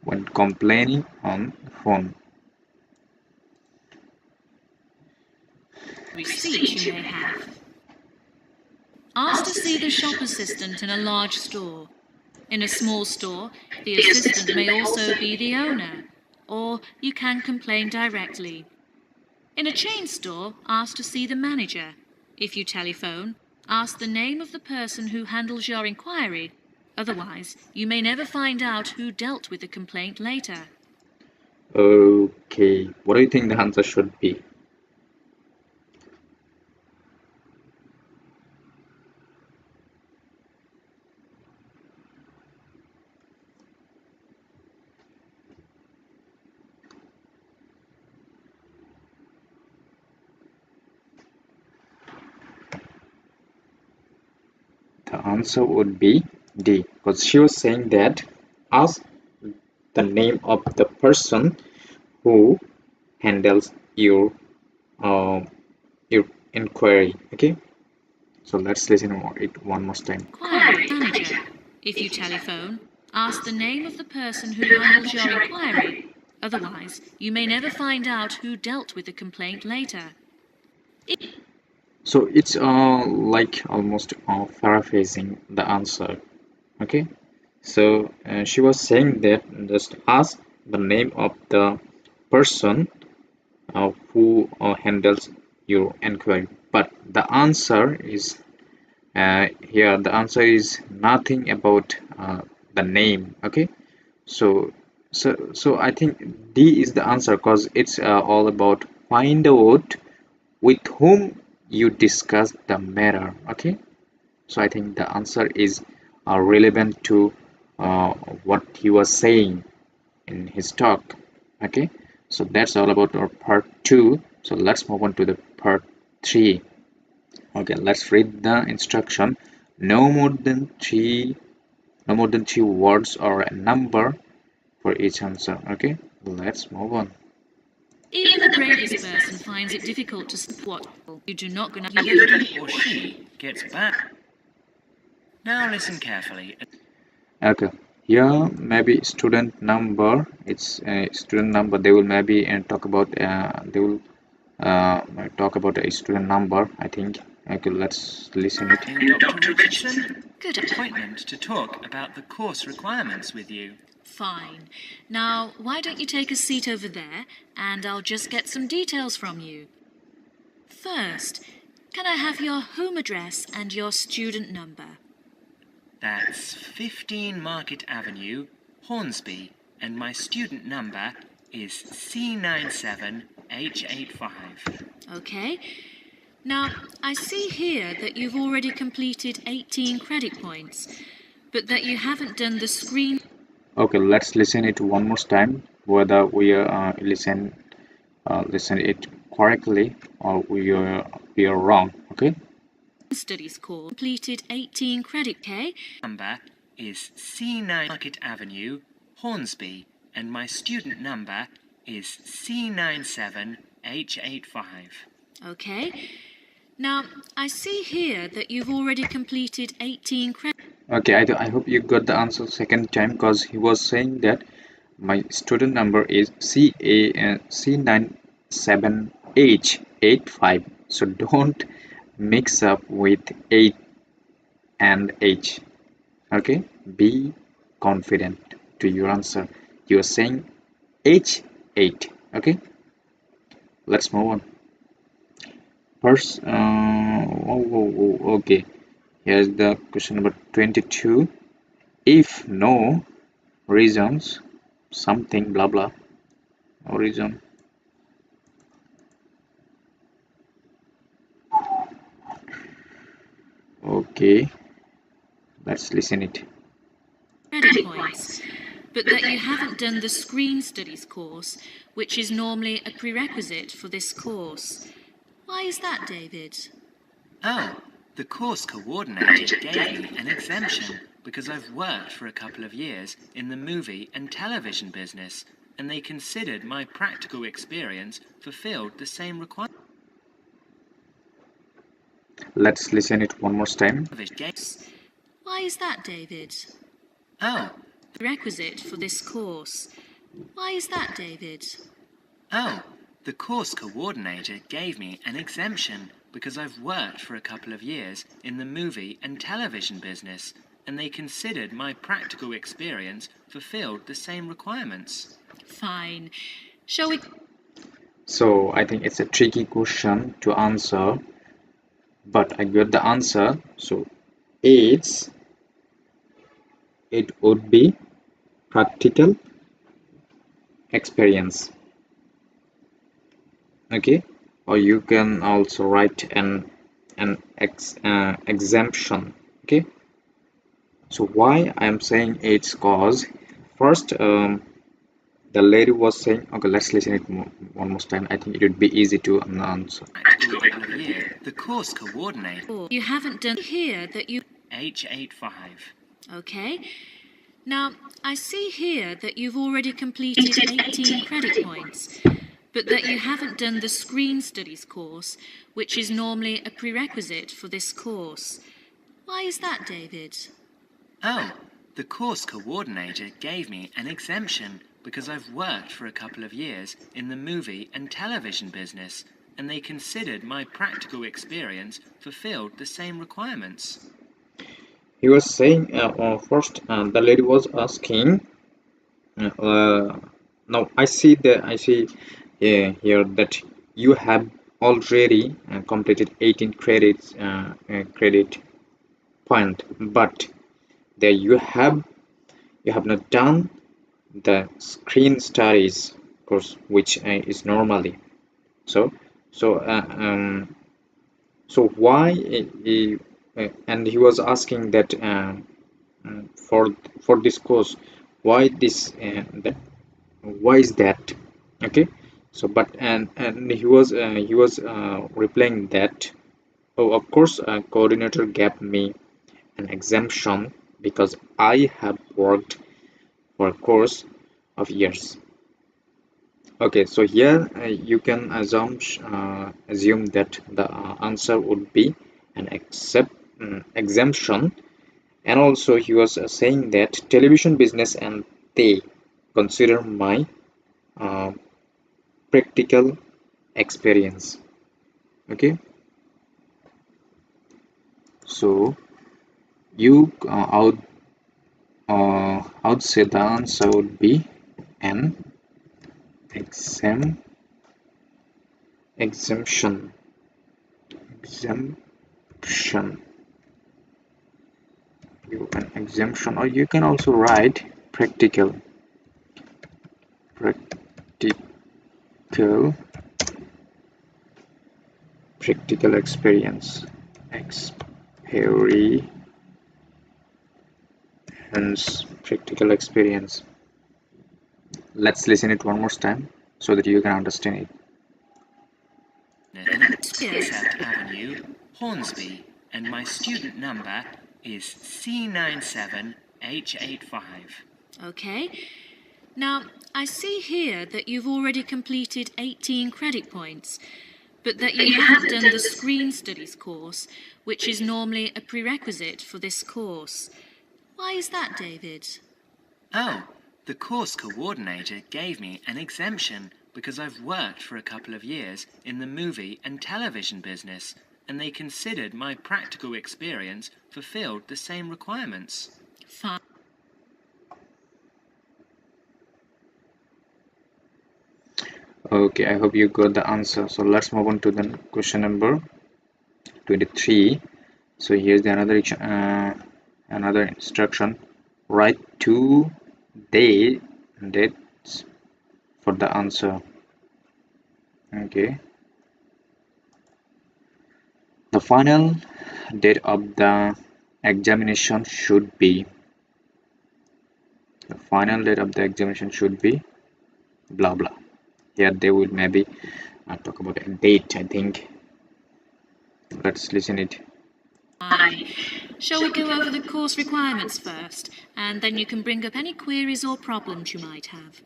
when complaining on the phone? Receipt you may have. Ask to see the shop assistant in a large store. In a small store, the assistant may also be the owner, or you can complain directly. In a chain store, ask to see the manager. If you telephone, ask the name of the person who handles your inquiry. Otherwise, you may never find out who dealt with the complaint later. Okay, what do you think the answer should be? The answer would be D, because she was saying that ask the name of the person who handles uh, your inquiry. Okay, so let's listen it one more time. Inquiry manager. If you telephone, ask the name of the person who handles your inquiry. Otherwise, you may never find out who dealt with the complaint later. So it's like almost paraphrasing the answer. Okay, so she was saying that just ask the name of the person who handles your inquiry, but the answer is here the answer is nothing about the name. Okay, so so I think D is the answer, because it's all about find out with whom you discuss the matter. Okay, so I think the answer is relevant to uh, what he was saying in his talk. Okay, so that's all about our part 2. So let's move on to the part 3. Okay, let's read the instruction. No more than three words or a number for each answer. Okay, let's move on. Even the bravest person finds it difficult to spot what you do not gonna He or she gets back. Now listen carefully. Okay, here maybe student number. It's a student number. They will maybe talk about they will talk about a student number, I think. Okay, let's listen it. Dr. Richardson, Good. appointment to talk about the course requirements with you. Fine. Now, why don't you take a seat over there and I'll just get some details from you. First, can I have your home address and your student number? That's 15 Market Avenue, Hornsby, and my student number is C97H85. Okay. Now, I see here that you've already completed 18 credit points, but that you haven't done the screen. Okay, let's listen it one more time, whether we listen it correctly or we are wrong. Okay. Studies course completed 18 credit K. Number is C9 Market Avenue, Hornsby, and my student number is C97H85. Okay. Now, I see here that you've already completed 18 credit. Okay, I hope you got the answer second time, because he was saying that my student number is C97H85. So don't mix up with 8 and H. Okay, be confident to your answer. You are saying H8. Okay, let's move on. First, okay, here's the question number 22. If no reasons, something blah blah, no reason. Okay, let's listen it. Credit points, but that you haven't done the Screen Studies course, which is normally a prerequisite for this course. Why is that, David? Oh, the course coordinator gave me an exemption because I've worked for a couple of years in the movie and television business, and they considered my practical experience fulfilled the same requirements. Let's listen it one more time. Why is that, David? Oh, Prerequisite for this course. Why is that, David? oh, the course coordinator gave me an exemption because I've worked for a couple of years in the movie and television business, and they considered my practical experience fulfilled the same requirements. Fine. Shall we? So I think it's a tricky question to answer, but I got the answer. So it would be practical experience. Okay, or you can also write an exemption. Okay, so why I'm saying it's cause first, the lady was saying, okay, let's listen it one more time. I think it would be easy to answer. The course coordinator. You haven't done here that you. H85. Okay. Now, I see here that you've already completed 18 credit points, but that you haven't done the Screen Studies course, which is normally a prerequisite for this course. Why is that, David? Oh, the course coordinator gave me an exemption because I've worked for a couple of years in the movie and television business, and they considered my practical experience fulfilled the same requirements. He was saying, first, the lady was asking, now I see here that you have already completed 18 credits credit point, but there you have not done the Screen Studies course, which is normally so why and he was asking that for this course, why this that why is that. Okay, so but and he was replying that, oh, of course, coordinator gave me an exemption because I have worked for a course of years. Okay, so here you can assume that the answer would be an exemption. And also he was saying that television business and they consider my uh, practical experience. Okay, so you I would say the answer would be an exemption. Exemption. You an exemption, or you can also write practical experience. Practical experience. Let's listen it one more time so that you can understand it. Except Avenue, Hornsby, and my student number is C97H85. Okay. Now, I see here that you've already completed 18 credit points, but that you haven't done the Screen Studies course, which is normally a prerequisite for this course. Why is that, David? Oh, the course coordinator gave me an exemption because I've worked for a couple of years in the movie and television business, and they considered my practical experience fulfilled the same requirements. Fine. Okay, I hope you got the answer. So let's move on to the question number 23. So here's the another instruction. Write 2 dates for the answer. Okay. The final date of the examination should be. The final date of the examination should be blah blah. Here they will maybe talk about a date, I think. Let's listen it. Fine. Shall we go over the course requirements first, and then you can bring up any queries or problems you might have.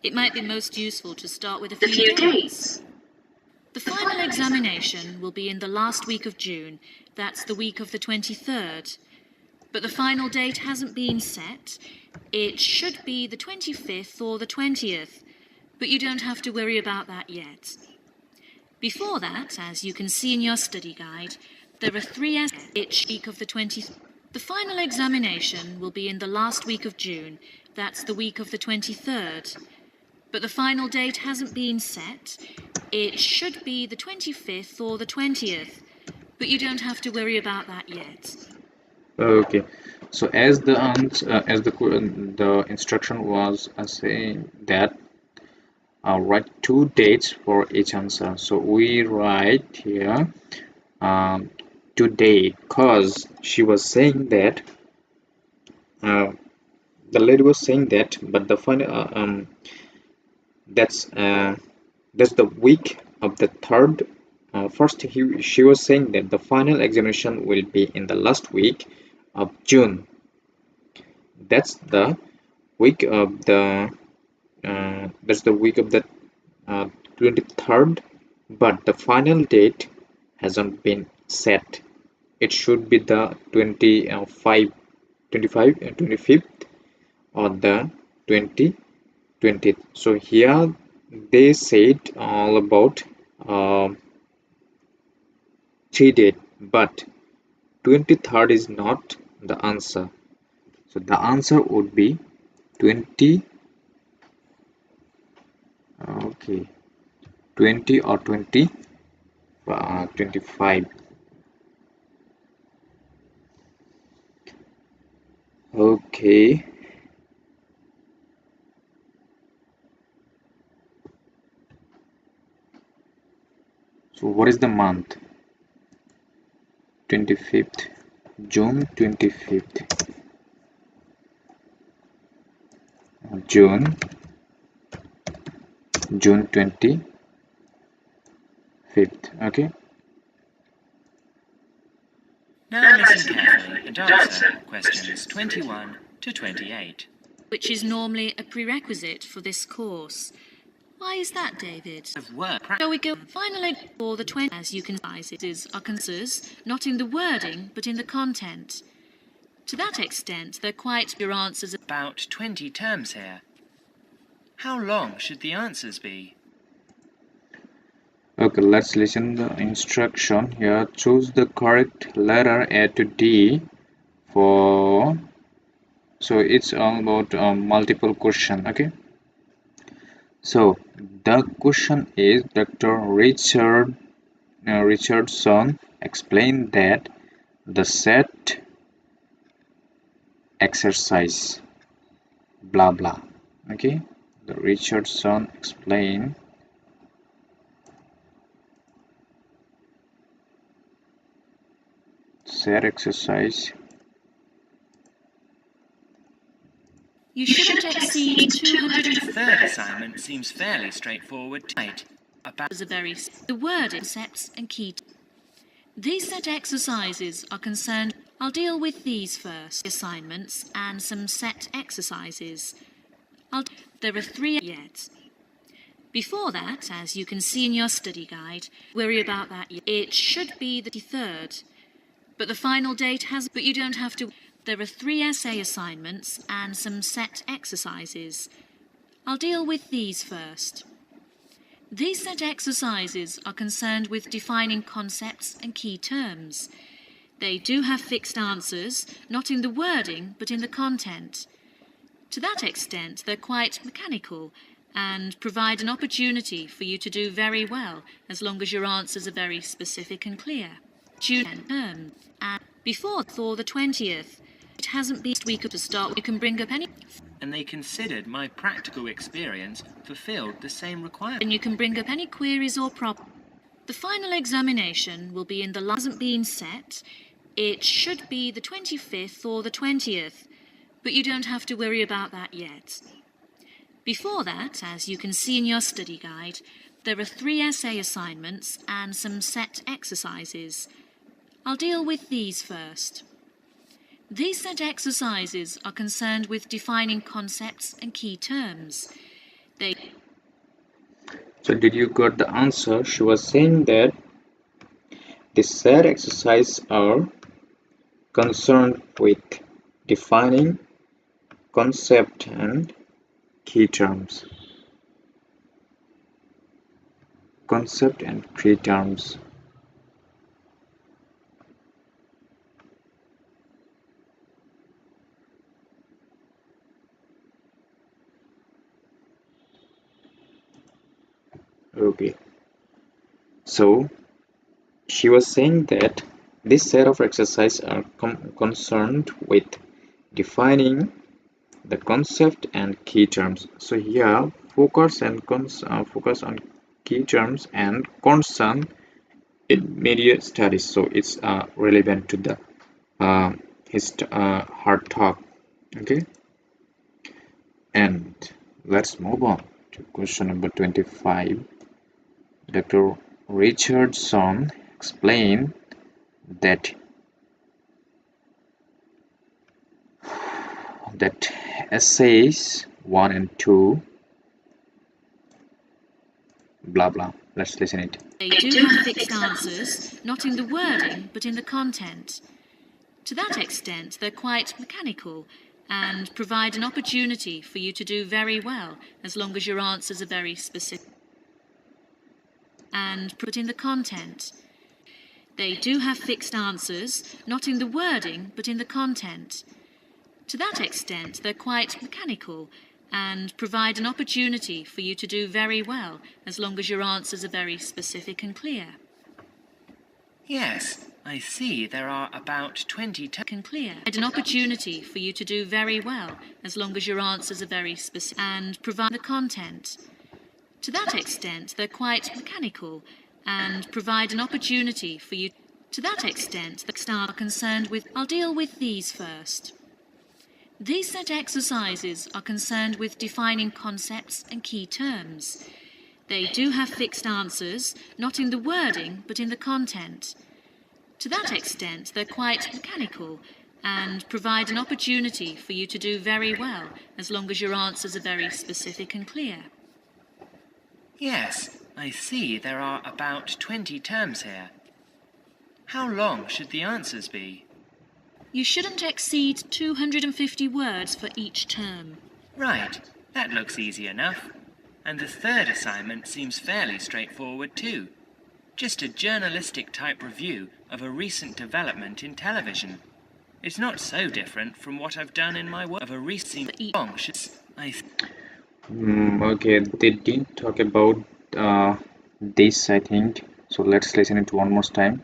It might be most useful to start with a few dates. The final examination will be in the last week of June. That's the week of the 23rd. But the final date hasn't been set. It should be the 25th or the 20th, but you don't have to worry about that yet. Before that, as you can see in your study guide, there are 3 essays each week of the 20th. The final examination will be in the last week of June. That's the week of the 23rd. But the final date hasn't been set. It should be the 25th or the 20th, but you don't have to worry about that yet. Okay, so as the instruction was saying that write 2 dates for each answer. So we write here today, because she was saying that the lady was saying that, but the final that's the week of the third. First, she was saying that the final examination will be in the last week of June. That's the week of the 23rd, but the final date hasn't been set. It should be the 25th or the 20th. So here they said all about 3 dates, but 23rd is not the answer. So the answer would be 20 or 25. Okay. So what is the month? 25th, June 25th, June 25th. Okay. Now listen carefully and answer questions 21 to 28. Which is normally a prerequisite for this course. Why is that, David? Shall we go finally for the 20? As you can see, are answers, not in the wording, but in the content. To that extent, they're quite your answers. About 20 terms here. How long should the answers be? Okay, let's listen the instruction here. Choose the correct letter A to D for. So it's all about multiple question. Okay. So the question is Dr. Richardson explained that the set exercise blah blah. Okay, the Richardson explained set exercise. You shouldn't exceed 200. The third assignment seems fairly straightforward. About The word concepts and key. These set exercises are concerned. I'll deal with these first. Assignments and some set exercises. There are 3 yet. Before that, as you can see in your study guide, worry about that. It should be the 3rd, but the final date has. But you don't have to. There are 3 essay assignments and some set exercises. I'll deal with these first. These set exercises are concerned with defining concepts and key terms. They do have fixed answers, not in the wording, but in the content. To that extent, they're quite mechanical and provide an opportunity for you to do very well, as long as your answers are very specific and clear. And before the 20th, it hasn't been week to start. You can bring up any. And they considered my practical experience fulfilled the same requirement. And you can bring up any queries or problems. The final examination will be in the hasn't been set. It should be the 25th or the 20th, but you don't have to worry about that yet. Before that, as you can see in your study guide, there are 3 essay assignments and some set exercises. I'll deal with these first. These set exercises are concerned with defining concepts and key terms. So did you got the answer? She was saying that the set exercises are concerned with defining concept and key terms. Concept and key terms. Okay, so she was saying that this set of exercises are concerned with defining the concept and key terms. So here focus on key terms and concern in media studies. So it's relevant to the hard talk. Okay, and let's move on to question number 25. Dr. Richardson explained that essays 1 and 2 blah blah. Let's listen it. They do have fixed answers, not in the wording, but in the content. To that extent, they're quite mechanical and provide an opportunity for you to do very well, as long as your answers are very specific and put in the content. They do have fixed answers, not in the wording, but in the content. To that extent, they're quite mechanical and provide an opportunity for you to do very well, as long as your answers are very specific and clear. Yes, I see there are about 20 And clear. An opportunity for you to do very well, as long as your answers are very specific and provide the content. To that extent, they're quite mechanical and provide an opportunity for you. To that extent, the are concerned with. I'll deal with these first. These set exercises are concerned with defining concepts and key terms. They do have fixed answers, not in the wording, but in the content. To that extent, they're quite mechanical and provide an opportunity for you to do very well, as long as your answers are very specific and clear. Yes, I see there are about 20 terms here. How long should the answers be? You shouldn't exceed 250 words for each term. Right, that looks easy enough. And the 3rd assignment seems fairly straightforward too. Just a journalistic type review of a recent development in television. It's not so different from what I've done in my work of a recent long. Okay, they didn't talk about this, I think. So let's listen it one more time.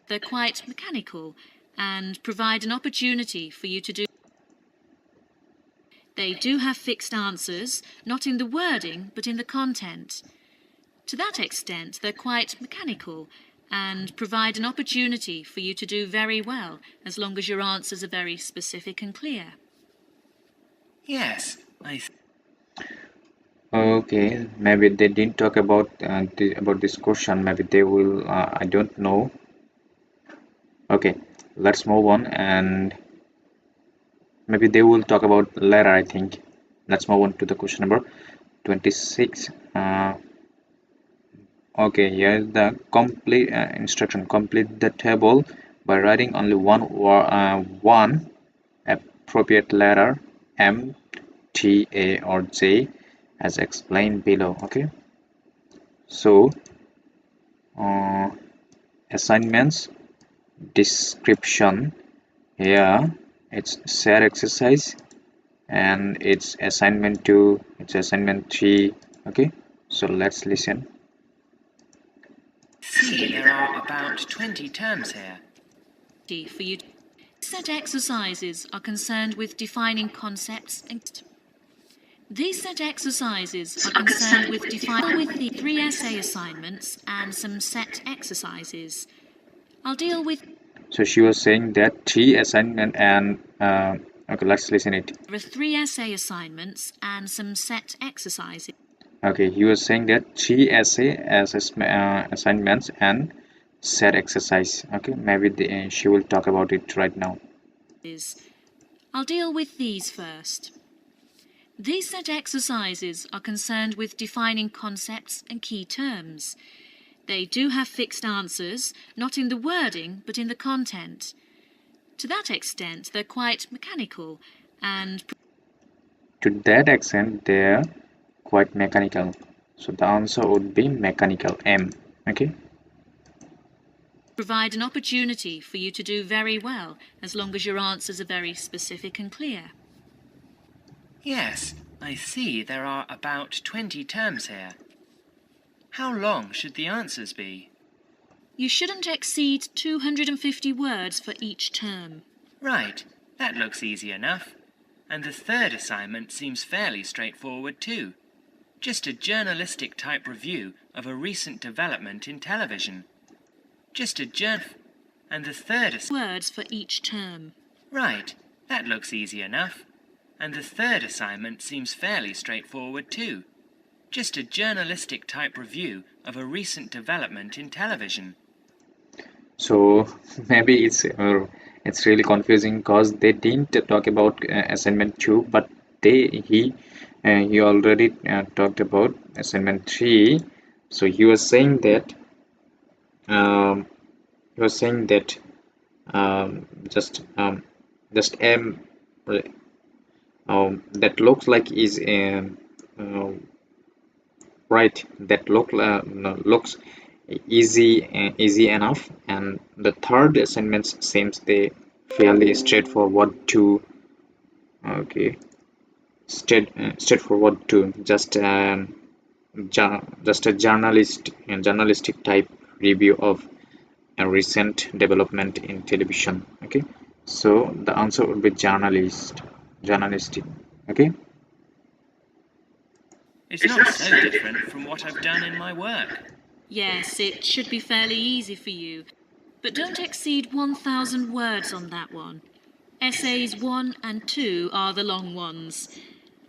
They're quite mechanical and provide an opportunity for you to do. They do have fixed answers, not in the wording, but in the content. To that extent, they're quite mechanical and provide an opportunity for you to do very well, as long as your answers are very specific and clear. Yes, Okay, maybe they didn't talk about about this question. Maybe they will. I don't know. Okay, let's move on, and maybe they will talk about later, I think. Let's move on to the question number 26. Okay, here's the complete instruction. Complete the table by writing only one appropriate letter M, T, A, or J as explained below. Okay, so uh, assignments description here, it's share exercise, and it's assignment 2, it's assignment 3. Okay, so let's listen. See, there are about 20 terms here. For you. Set exercises are concerned with defining concepts and these set exercises are concerned with defining the 3 essay assignments and some set exercises. I'll deal with. So she was saying that 3 assignment and okay, let's listen it. There are 3 essay assignments and some set exercises. Okay, he was saying that 3 essay assignments and set exercise. Okay, maybe she will talk about it right now. I'll deal with these first. These set exercises are concerned with defining concepts and key terms. They do have fixed answers, not in the wording, but in the content. To that extent, they're quite mechanical and... To that extent, they're quite mechanical. So the answer would be mechanical, M. Okay. Provide an opportunity for you to do very well, as long as your answers are very specific and clear. Yes, I see there are about 20 terms here. How long should the answers be? You shouldn't exceed 250 words for each term. Right, that looks easy enough. And the third assignment seems fairly straightforward too. Just a journalistic type review of a recent development in television. And the third words for each term. Right, that looks easy enough. And the third assignment seems fairly straightforward too. Just a journalistic type review of a recent development in television. So maybe it's really confusing because they didn't talk about assignment 2, but he already talked about assignment 3. So he was saying that um, just M that looks like is right, that looks easy enough, and the third assignment seems they fairly straightforward to okay straightforward to just a journalistic type review of a recent development in television. Okay, so the answer would be journalistic. Okay. It's not so different from what I've done in my work. Yes, it should be fairly easy for you, but don't exceed 1,000 words on that one. Essays 1 and 2 are the long ones.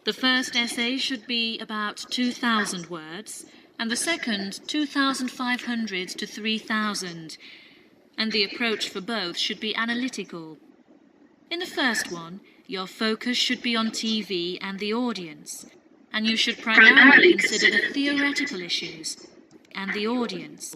The first essay should be about 2,000 words, and the second 2,500 to 3,000, and the approach for both should be analytical. In the first one, your focus should be on TV and the audience, and you should primarily consider the theoretical issues and the audience.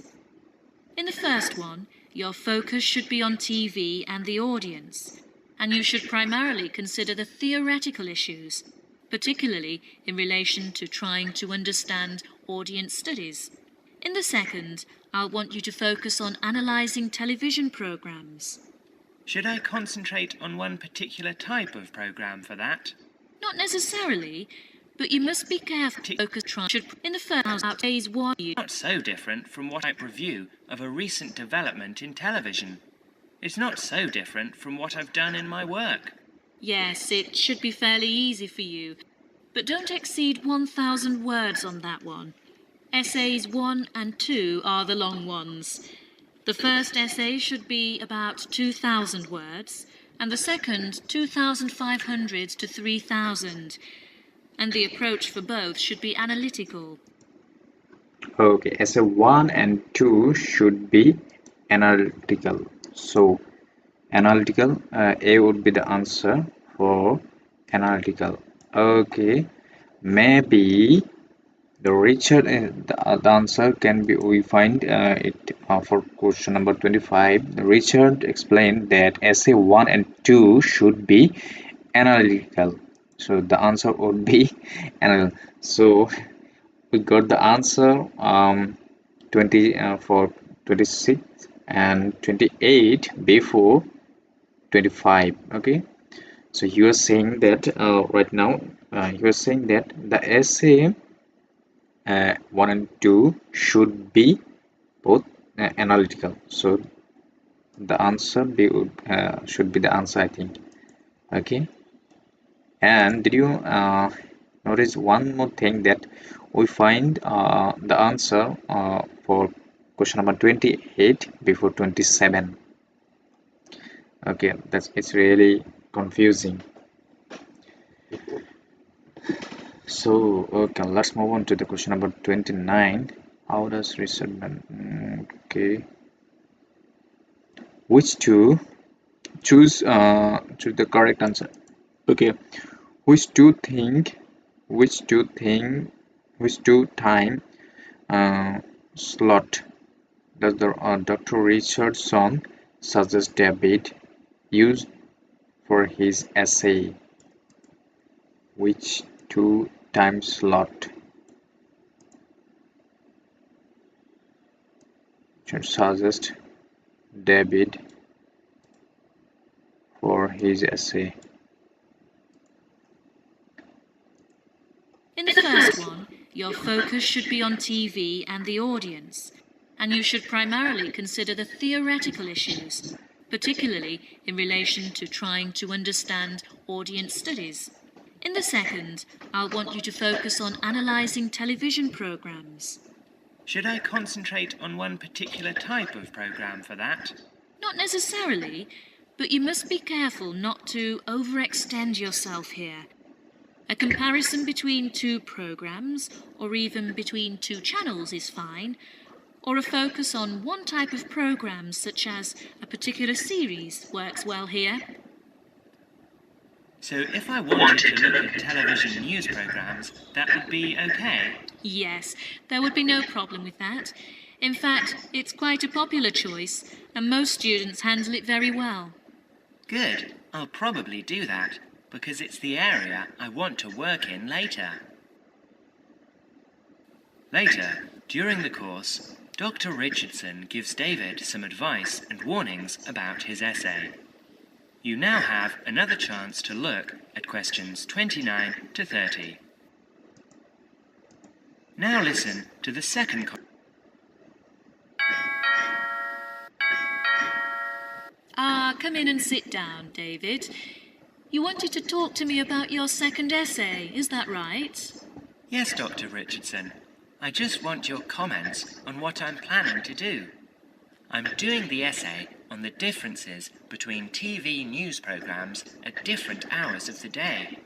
In the first one, your focus should be on TV and the audience, and you should primarily consider the theoretical issues, particularly in relation to trying to understand audience studies. In the second, I'll want you to focus on analysing television programmes. Should I concentrate on one particular type of programme for that? Not necessarily, but you must be careful to focus in the first days 1. Not so different from what type review of a recent development in television. It's not so different from what I've done in my work. Yes, it should be fairly easy for you, but don't exceed 1,000 words on that one. Essays 1 and 2 are the long ones. The first essay should be about 2,000 words, and the second 2,500 to 3,000. and the approach for both should be analytical. Okay, essay 1 and 2 should be analytical. So analytical, A would be the answer for analytical. Okay, maybe the Richard, the answer can be, we find it for question number 25. Richard explained that essay 1 and 2 should be analytical. So the answer would be analytical. So we got the answer 20 for 26 and 28 before 25. Okay, so you are saying that right now you are saying that the essay 1 and 2 should be both analytical. So the answer should be the answer, I think. Okay, and did you notice one more thing, that we find the answer for question number 28 before 27. Okay, it's really confusing. So okay, let's move on to the question number 29. How does research okay, which two choose the correct answer. Okay, which two time slot does the Dr. Richardson suggest David use for his essay? Which two time slot should suggest David for his essay? In the first one, your focus should be on TV and the audience, and you should primarily consider the theoretical issues, particularly in relation to trying to understand audience studies. In the second, I'll want you to focus on analysing television programmes. Should I concentrate on one particular type of program for that? Not necessarily, but you must be careful not to overextend yourself here. A comparison between two programs, or even between two channels, is fine, or a focus on one type of program, such as a particular series, works well here. So if I wanted to look at television news programs, that would be okay? Yes, there would be no problem with that. In fact, it's quite a popular choice, and most students handle it very well. Good. I'll probably do that, because it's the area I want to work in later. Later, during the course, Dr. Richardson gives David some advice and warnings about his essay. You now have another chance to look at questions 29 to 30. Now listen to the second Come in and sit down, David. You wanted to talk to me about your second essay, is that right? Yes, Dr. Richardson. I just want your comments on what I'm planning to do. I'm doing the essay on the differences between TV news programs at different hours of the day.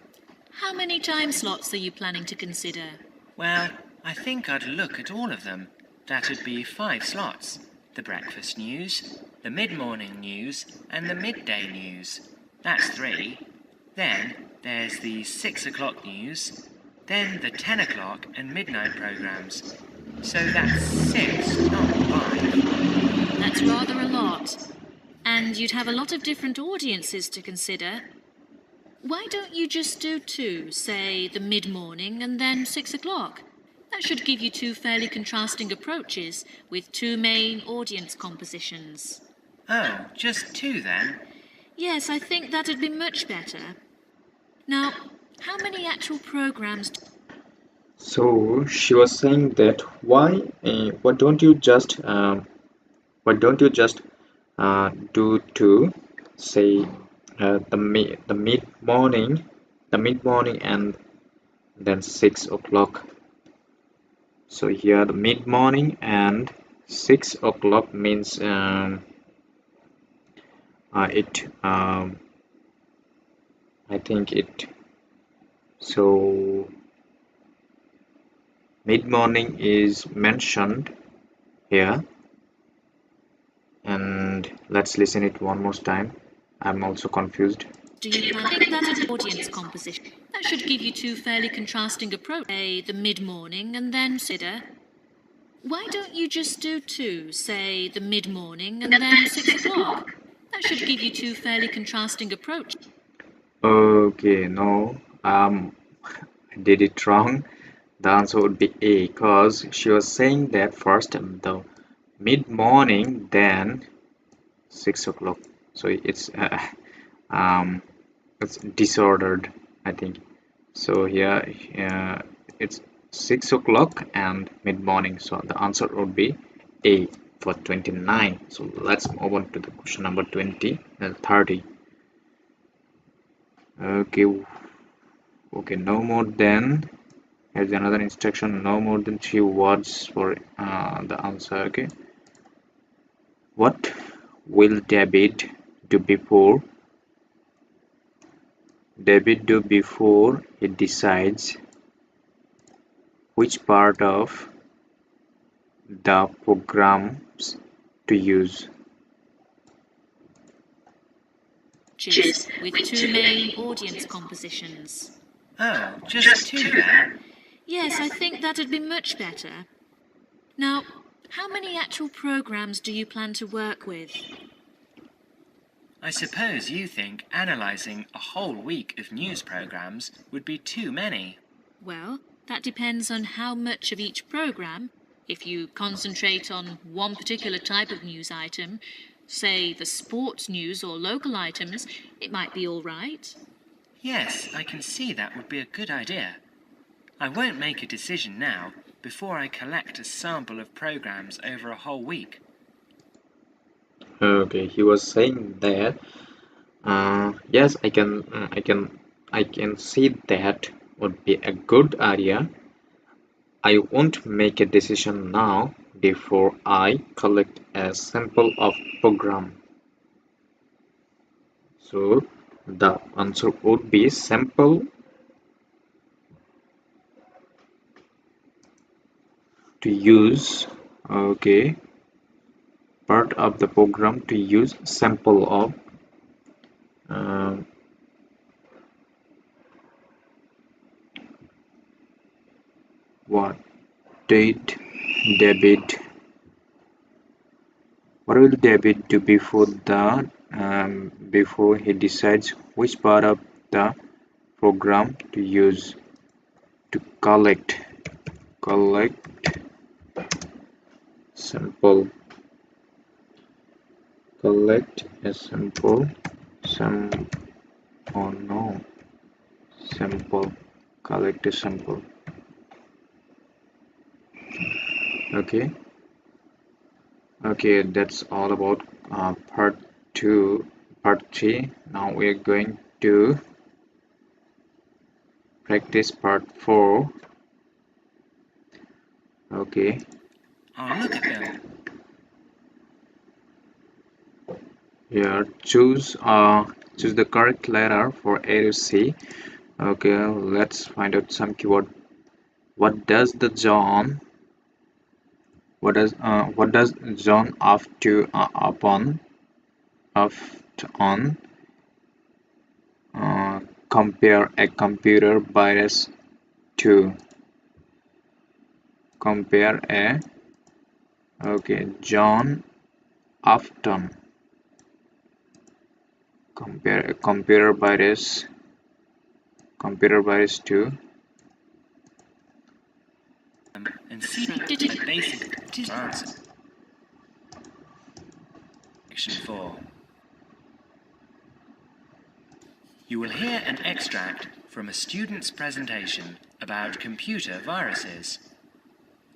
How many time slots are you planning to consider? Well, I think I'd look at all of them. That'd be 5 slots. The breakfast news, the mid-morning news, and the midday news. That's 3. Then there's the 6 o'clock news, then the 10 o'clock and midnight programs. So that's 6, not 5. That's rather a lot. And you'd have a lot of different audiences to consider. Why don't you just do 2, say the mid-morning and then 6 o'clock? That should give you 2 fairly contrasting approaches with 2 main audience compositions. Oh, just 2 then? Yes, I think that'd be much better. Now, how many actual programs? So she was saying that why don't you just do 2, say the mid morning and then 6 o'clock. So here the mid morning and 6 o'clock means I think it, so Mid-morning is mentioned here, and let's listen it one more time. I'm also confused. Do you plan to think that an audience composition? That should give you two fairly contrasting approaches. Say the mid-morning and then consider. Why don't you just do two? Say the mid-morning and then 6 o'clock. That should give you two fairly contrasting approaches. Okay, no, I did it wrong. The answer would be A, because she was saying that first the mid-morning, then 6 o'clock. So um, it's disordered, I think. So here, it's 6 o'clock and mid-morning. So the answer would be A for 29. So let's move on to the question number 20 and 30. Okay, okay, no more than. Here's another instruction: no more than 3 words for the answer. Okay, what will David do before he decides which part of the programs to use? With two main audience compositions. Oh, just two then? Yes, I think that'd be much better. Now, how many actual programs do you plan to work with? I suppose you think analysing a whole week of news programmes would be too many. Well, that depends on how much of each program. If you concentrate on one particular type of news item, say the sports news or local items, it might be all right. Yes, I can see that would be a good idea. I won't make a decision now before I collect a sample of programmes over a whole week. Okay, he was saying that. Yes, I can see that would be a good idea. I won't make a decision now before I collect a sample of program. So the answer would be sample to use. Okay, part of the program to use sample of. um, what did David What will David do before he decides which part of the program to use to collect sample collect a sample some oh no sample collect a sample. Okay, okay, that's all about part 2. Part 3, now we're going to practice part 4. Okay, I'll look at them. here choose the correct letter for A to C. Okay, let's find out some keyword. What does the John what does John often compare a computer virus to? Compare a Okay, John often compare a computer virus to. And see the basic answer. Section 4. You will hear an extract from a student's presentation about computer viruses.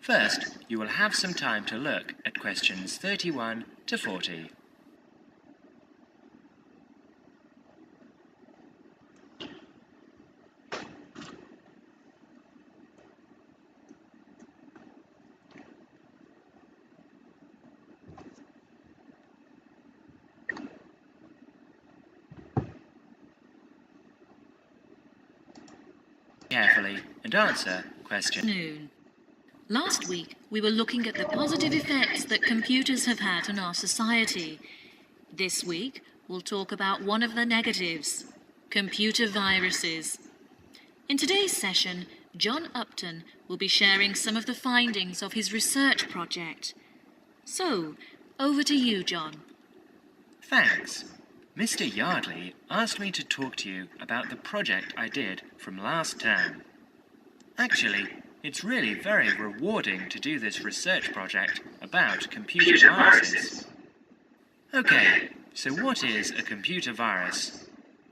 First, you will have some time to look at questions 31 to 40. Carefully and answer question. Noon. Last week, we were looking at the positive effects that computers have had on our society. This week, we'll talk about one of the negatives: computer viruses. In today's session, John Upton will be sharing some of the findings of his research project. So, over to you, John. Thanks. Mr. Yardley asked me to talk to you about the project I did from last term. Actually, it's really very rewarding to do this research project about computer viruses. Okay, so what is a computer virus?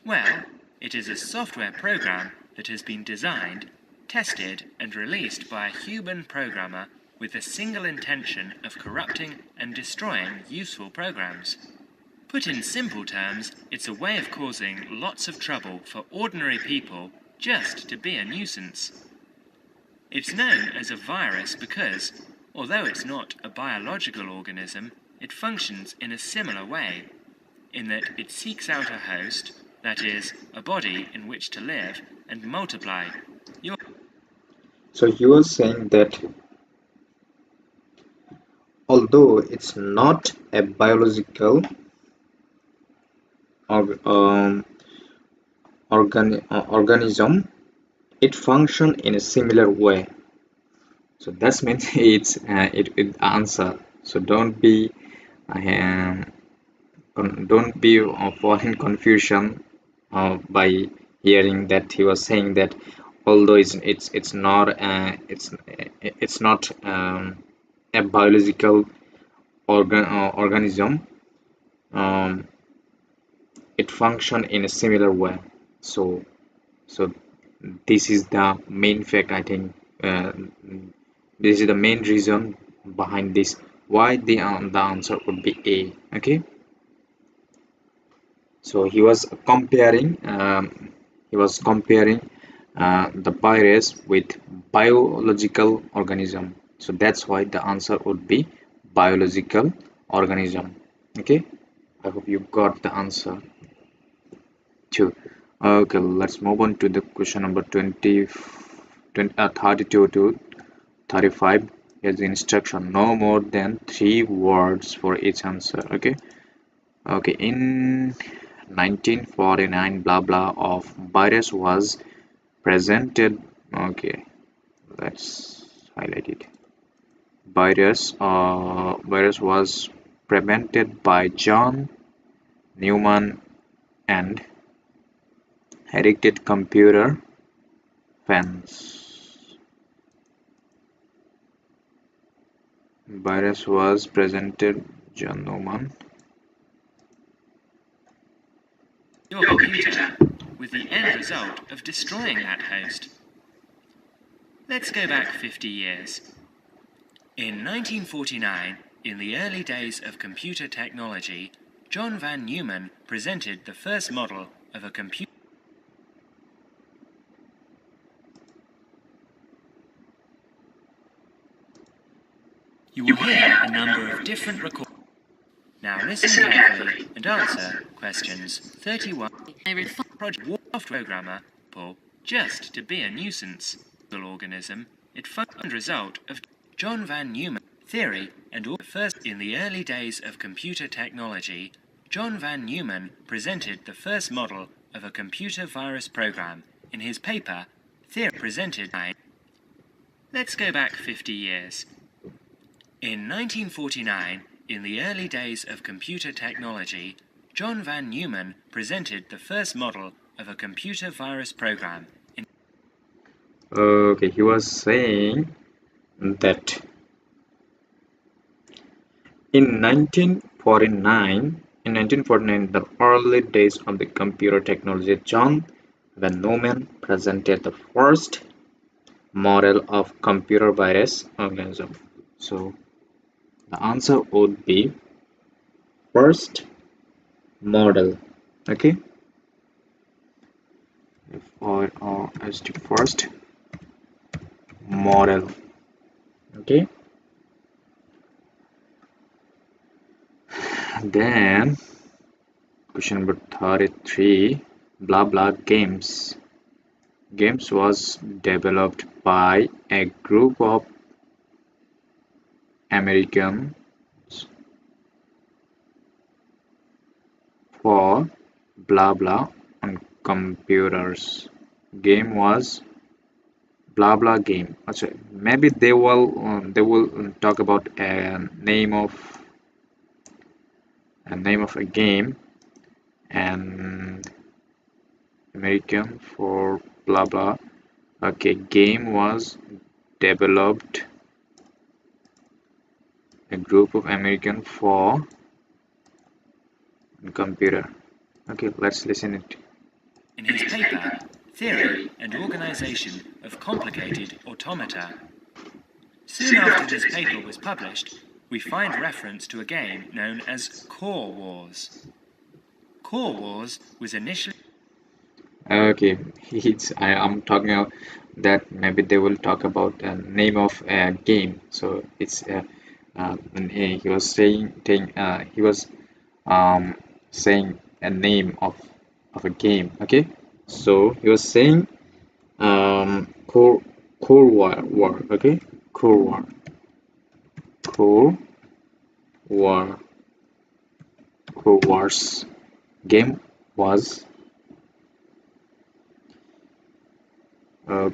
Well, it is a software program that has been designed, tested, and released by a human programmer with the single intention of corrupting and destroying useful programs. Put in simple terms, it's a way of causing lots of trouble for ordinary people just to be a nuisance. It's known as a virus because, although it's not a biological organism, it functions in a similar way, in that it seeks out a host, that is, a body in which to live and multiply. So he was saying that although it's not a biological organism, it functions in a similar way. So that means it answer. So don't be fall in confusion by hearing that he was saying that although it's not a biological organism, um, it function in a similar way. So this is the main fact, I think. This is the main reason behind this, why the answer would be A. Okay, so he was comparing the virus with biological organism, so that's why the answer would be biological organism. Okay, I hope you got the answer too. Okay, let's move on to the question number 32 to 35. Here's the instruction: no more than 3 words for each answer. Okay, in 1949 blah blah of virus was presented. Okay, let's highlight it. Virus was presented by John Newman and Heritage Computer fans. Virus was presented John Newman. Your computer, with the end result of destroying that host. Let's go back 50 years. In 1949, in the early days of computer technology, John van Neumann presented the first model of a computer. You will hear a number of different recordings. Now listen carefully and answer questions 31. Project software programmer, just to be a nuisance organism, it found result of John van Neumann theory and all. First, in the early days of computer technology, John van Neumann presented the first model of a computer virus program in his paper Theory presented by. Let's go back 50 years. In 1949, in the early days of computer technology, John van Neumann presented the first model of a computer virus program. Okay, he was saying that in 1949, the early days of the computer technology, John van Neumann presented the first model of computer virus organism. So the answer would be first model. Okay, or as the first model. Okay, then question number 33, blah blah games. Games was developed by a group of Americans for blah blah on computers. Game was blah blah game. Achha, maybe they will talk about a name of a game, and American for blah blah. Okay, game was developed a group of American for computer. Okay, let's listen it. In his paper, Theory and Organization of Complicated Automata. Soon after this paper was published, we find reference to a game known as Core Wars. Core Wars was initially... Okay, I'm talking about that maybe they will talk about the name of a game. So it's and he was saying a name of a game. Okay, so he was saying core war. Okay, core war, core war, core wars game was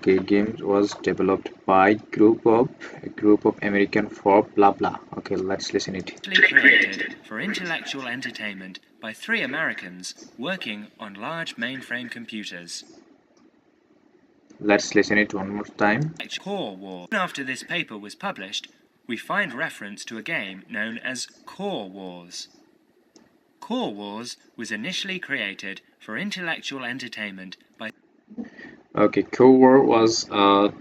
game was developed by a group of American for blah blah. Okay, let's listen it. created for intellectual entertainment by 3 Americans working on large mainframe computers. Let's listen it one more time. Core War. After this paper was published, we find reference to a game known as Core Wars. Core Wars was initially created for intellectual entertainment by... Okay, core war was core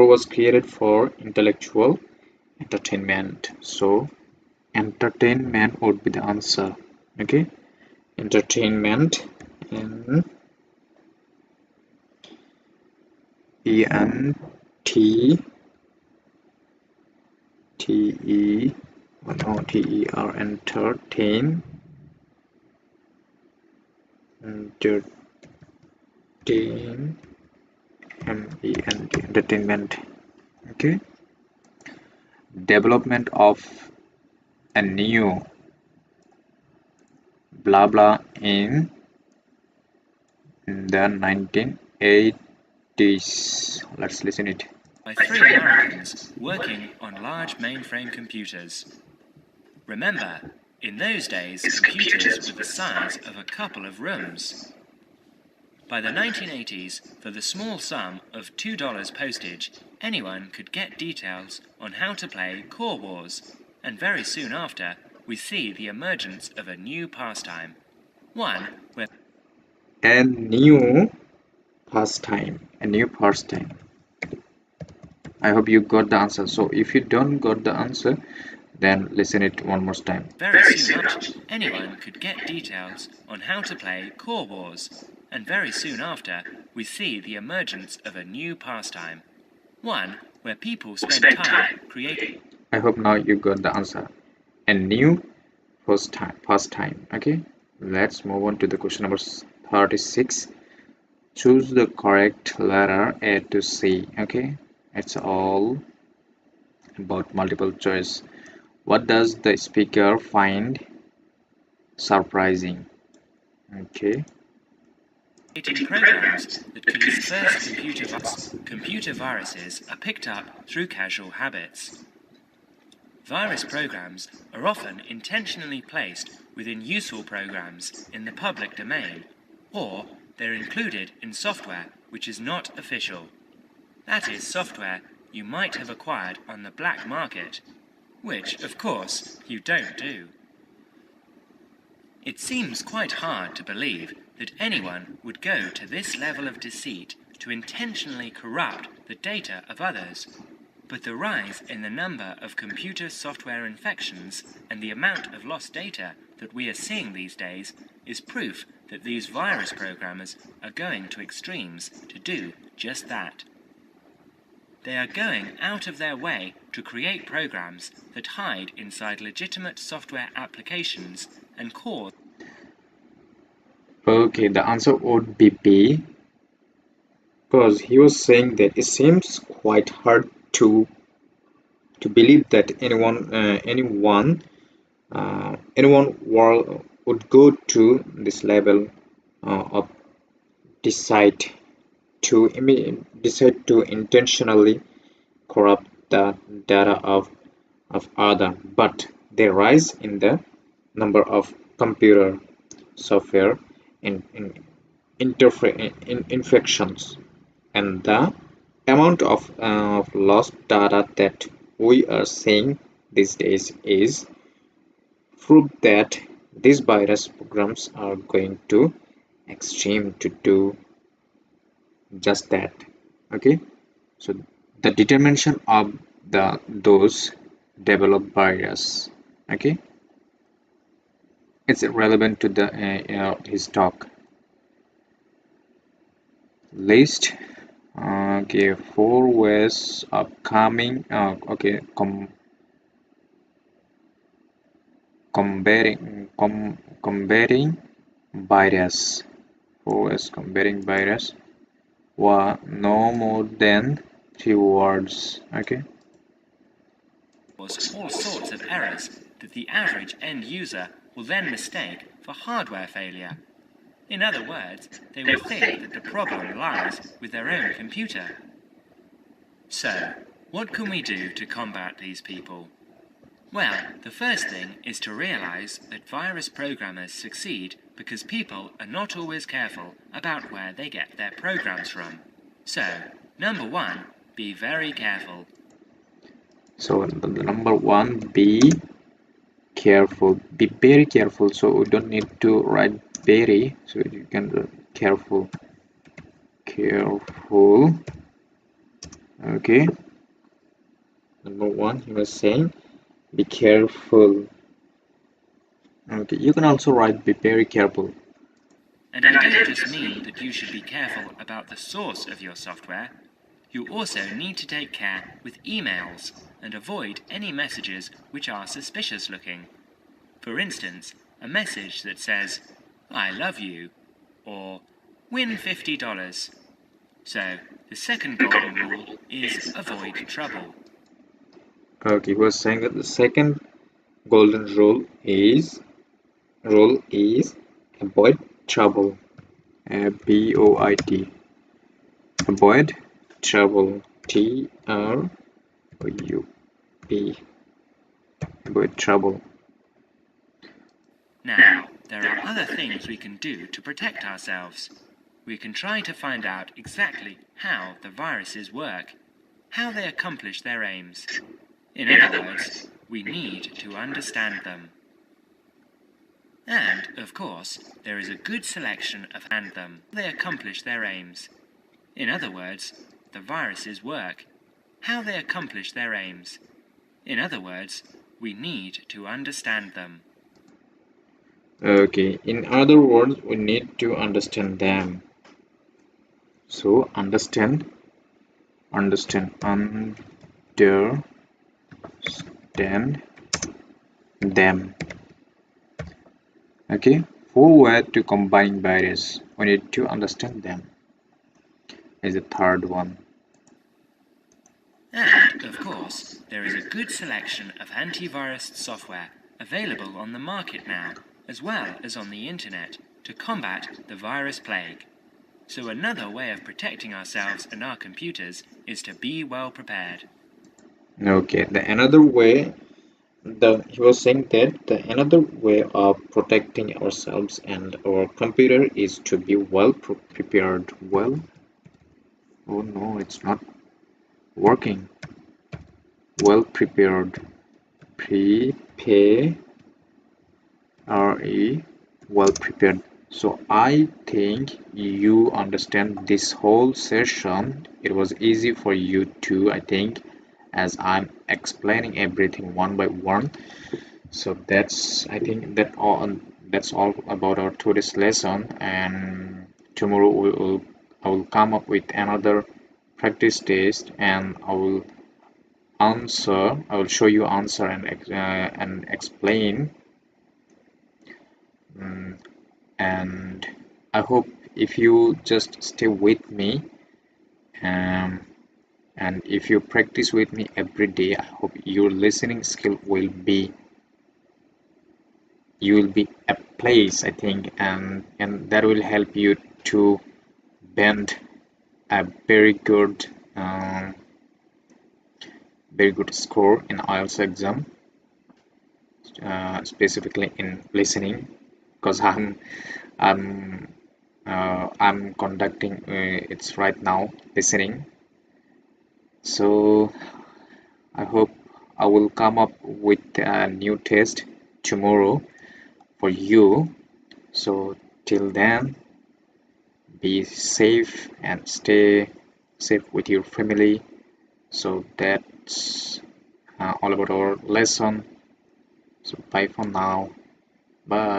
was created for intellectual entertainment. So entertainment would be the answer. Okay, entertainment in E-N-T T-E no T-E-R entertain M-E-N-T entertainment. Okay, development of a new blah blah in the 1980s. Let's listen it. by 3 Americans working on large mainframe computers. Remember, in those days, computers were the size of a couple of rooms. By the 1980s, for the small sum of $2 postage, anyone could get details on how to play Core Wars, and very soon after, we see the emergence of a new pastime. One where A new pastime. I hope you got the answer. So if you don't got the answer, then listen it one more time. very soon after, anyone could get details on how to play Core Wars, and very soon after, we see the emergence of a new pastime. One where people spend time creating... I hope now you got the answer. A new pastime. Okay, let's move on to the question number 36. Choose the correct letter A to C. Okay, it's all about multiple choice. What does the speaker find surprising? Okay, programs that could disperse computer viruses are picked up through casual habits. Virus programs are often intentionally placed within useful programs in the public domain, or they're included in software which is not official. That is software you might have acquired on the black market, which, of course, you don't do. It seems quite hard to believe that anyone would go to this level of deceit to intentionally corrupt the data of others, but the rise in the number of computer software infections and the amount of lost data that we are seeing these days is proof that these virus programmers are going to extremes to do just that. They are going out of their way to create programs that hide inside legitimate software applications and cause... Okay, the answer would be B, because he was saying that it seems quite hard to to believe that anyone would go to this level of decide to intentionally corrupt the data of other, but they rise in the number of computer software infections, and the amount of lost data that we are seeing these days is proof that these virus programs are going to extreme to do just that. Okay, so the determination of those developed virus. Okay, it's relevant to the his talk. List. Okay, 4 ways of coming. Okay, combating virus. 4 ways combating virus. No more than 3 words. Okay. Cause all sorts of errors that the average end user will then mistake for hardware failure. In other words, they will think that the problem lies with their own computer. So, what can we do to combat these people? Well, the first thing is to realize that virus programmers succeed because people are not always careful about where they get their programs from. So, number 1, be very careful. So the number 1, be careful. Be very careful. So we don't need to write very. So you can careful. Careful. Okay. Number 1, he was saying, be careful. Okay. You can also write be very careful. And I don't just mean that you should be careful about the source of your software. You also need to take care with emails and avoid any messages which are suspicious looking. For instance, a message that says, "I love you," or "Win $50. So, the second golden rule is avoid trouble. Okay, he was saying that the second golden rule is avoid trouble. BOID. Avoid trouble. TROUB. Avoid trouble. Now, there are other things we can do to protect ourselves. We can try to find out exactly how the viruses work, how they accomplish their aims. In other words, we need to understand them. And, of course, there is a good selection of them. They accomplish their aims. In other words, the viruses work, how they accomplish their aims. In other words, we need to understand them. Okay, in other words, we need to understand them. So understand them. Okay, 4 ways to combine virus. We need to understand them. Is the third one. And, of course, there is a good selection of antivirus software available on the market now, as well as on the internet, to combat the virus plague. So another way of protecting ourselves and our computers is to be well prepared. Okay, another way, he was saying that the another way of protecting ourselves and our computer is to be well prepared. Well, oh no, it's not working. Well prepared. Prepare. Well prepared. So I think you understand this whole session. It was easy for you too, I think, as I'm explaining everything one by one. So I think that's all about our today's lesson, and tomorrow I will come up with another practice test, and I will show you answer and explain. And I hope if you just stay with me, um, and if you practice with me every day, I hope your listening skill will be a place, I think, and that will help you to bend a um, very good score in IELTS exam, specifically in listening, because I'm conducting it's right now listening. So I hope I will come up with a new test tomorrow for you. So till then, be safe and stay safe with your family. So that's all about our lesson. So bye for now. Bye.